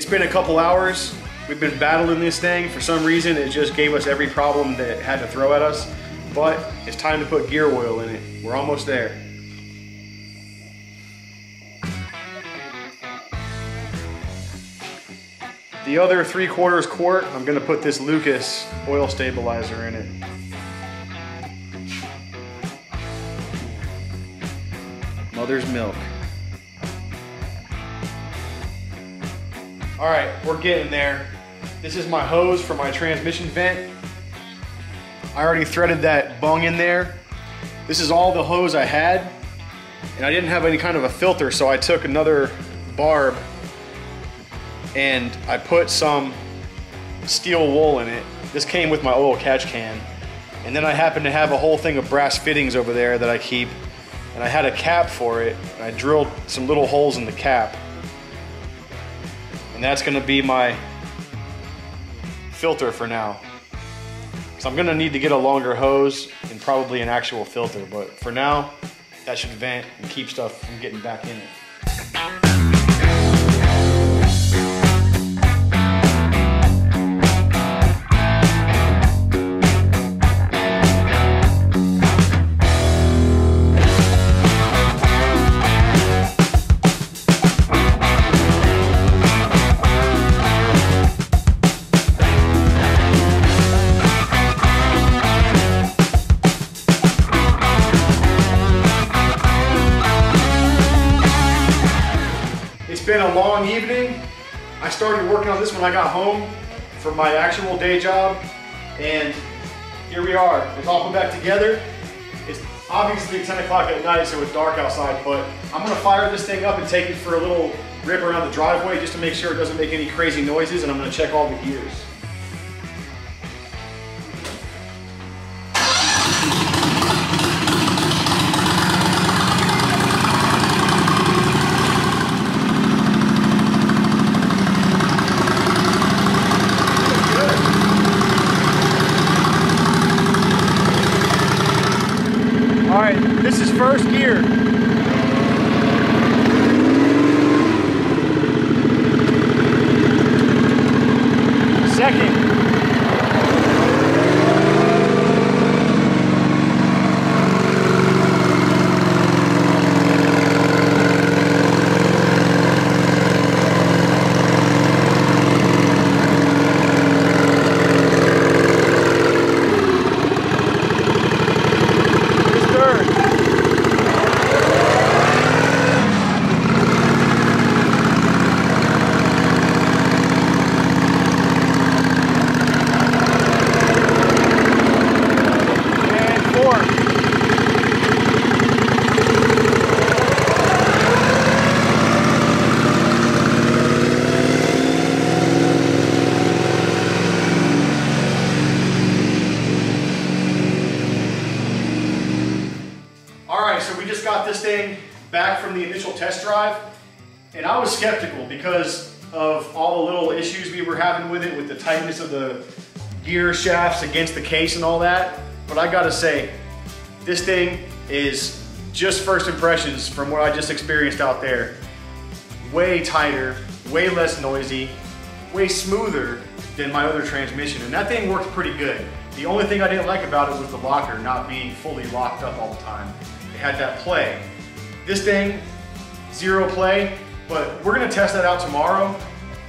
Been a couple hours. We've been battling this thing. For some reason, it just gave us every problem that it had to throw at us. But it's time to put gear oil in it. We're almost there. The other 3/4 quart, I'm gonna put this Lucas oil stabilizer in it. Mother's milk. All right, we're getting there. This is my hose for my transmission vent. I already threaded that bung in there. This is all the hose I had, and I didn't have any kind of a filter, so I took another barb and I put some steel wool in it. This came with my oil catch can. And then I happen to have a whole thing of brass fittings over there that I keep, and I had a cap for it, and I drilled some little holes in the cap. And that's gonna be my filter for now. So I'm gonna need to get a longer hose and probably an actual filter, but for now, that should vent and keep stuff from getting back in it. It's been a long evening. I started working on this when I got home from my actual day job, and here we are. It's all put back together. It's obviously 10 o'clock at night, so it's dark outside, but I'm gonna fire this thing up and take it for a little rip around the driveway just to make sure it doesn't make any crazy noises, and I'm gonna check all the gears. All right, this is first gear. Second. So we just got this thing back from the initial test drive, and I was skeptical because of all the little issues we were having with it, with the tightness of the gear shafts against the case and all that. But I gotta say, this thing is just first impressions from what I just experienced out there. Way tighter, way less noisy, way smoother than my other transmission, and that thing worked pretty good. The only thing I didn't like about it was the locker not being fully locked up all the time. It had that play. This thing, zero play, but we're gonna test that out tomorrow.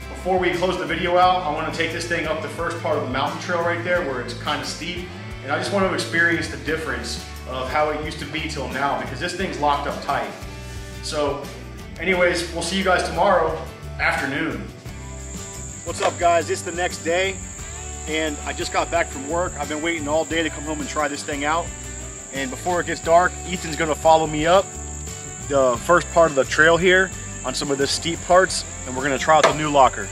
Before we close the video out, I wanna take this thing up the first part of the mountain trail right there where it's kind of steep, and I just want to experience the difference of how it used to be till now, because this thing's locked up tight. So anyways, we'll see you guys tomorrow afternoon. What's up guys, it's the next day and I just got back from work. I've been waiting all day to come home and try this thing out. And before it gets dark, Ethan's gonna follow me up the first part of the trail here on some of the steep parts, and we're gonna try out the new locker.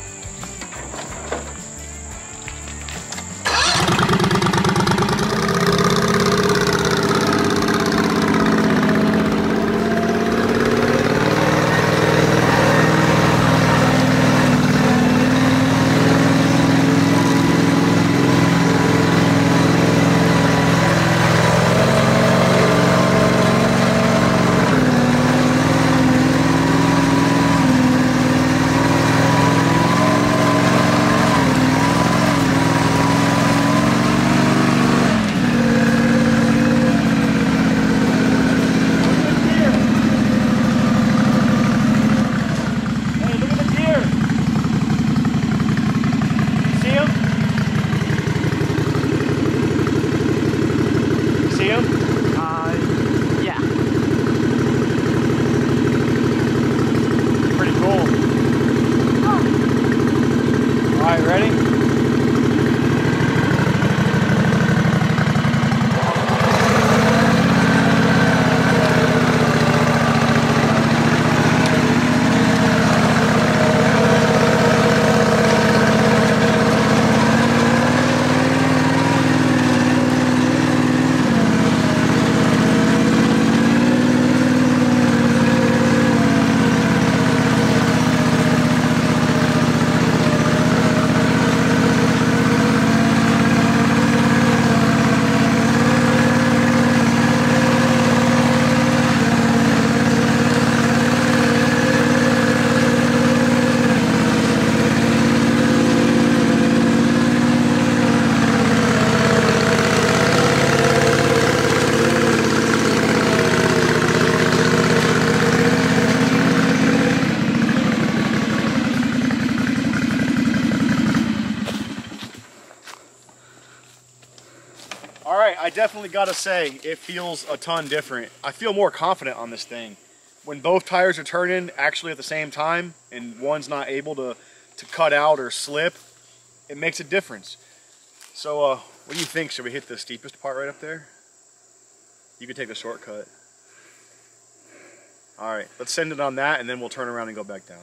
right, ready? All right, I definitely gotta say, it feels a ton different. I feel more confident on this thing. When both tires are turning actually at the same time and one's not able to cut out or slip, it makes a difference. So what do you think? Should we hit the steepest part right up there? You could take the shortcut. All right, let's send it on that and then we'll turn around and go back down.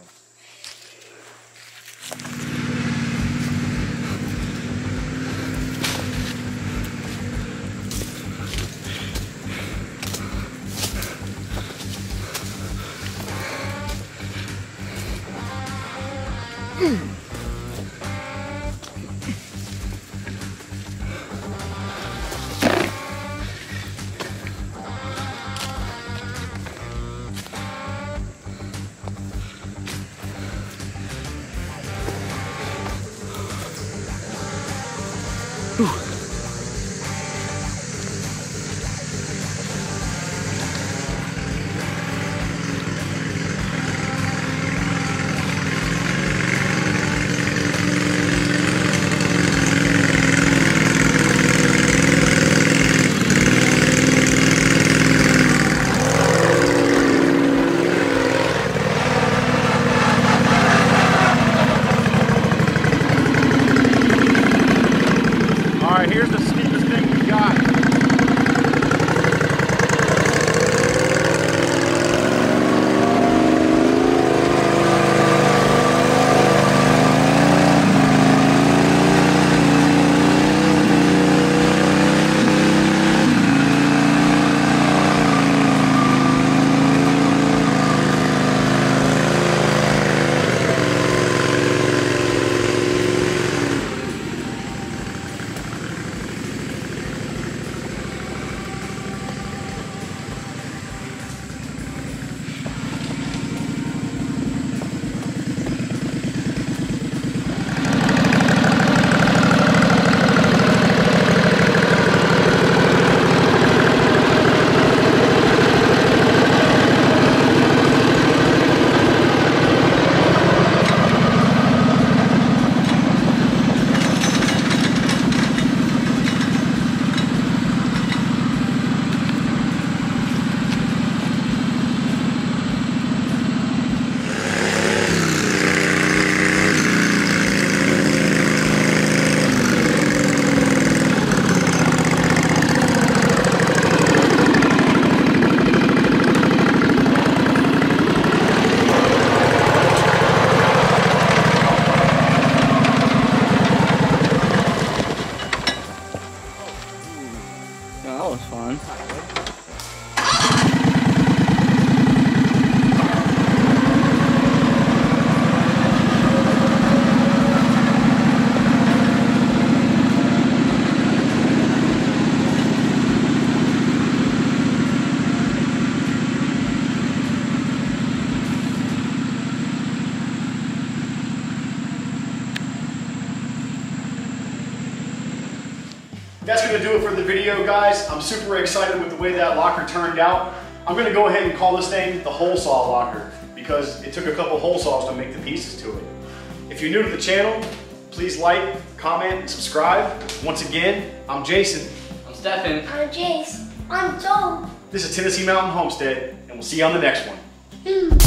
Here's the steepest thing we got. That was fun. That's going to do it for the video, guys. I'm super excited with the way that locker turned out. I'm going to go ahead and call this thing the hole saw locker because it took a couple hole saws to make the pieces to it. If you're new to the channel, please like, comment, and subscribe. Once again, I'm Jason. I'm Stefan. I'm Jace. I'm Joe. This is Tennessee Mountain Homestead, and we'll see you on the next one.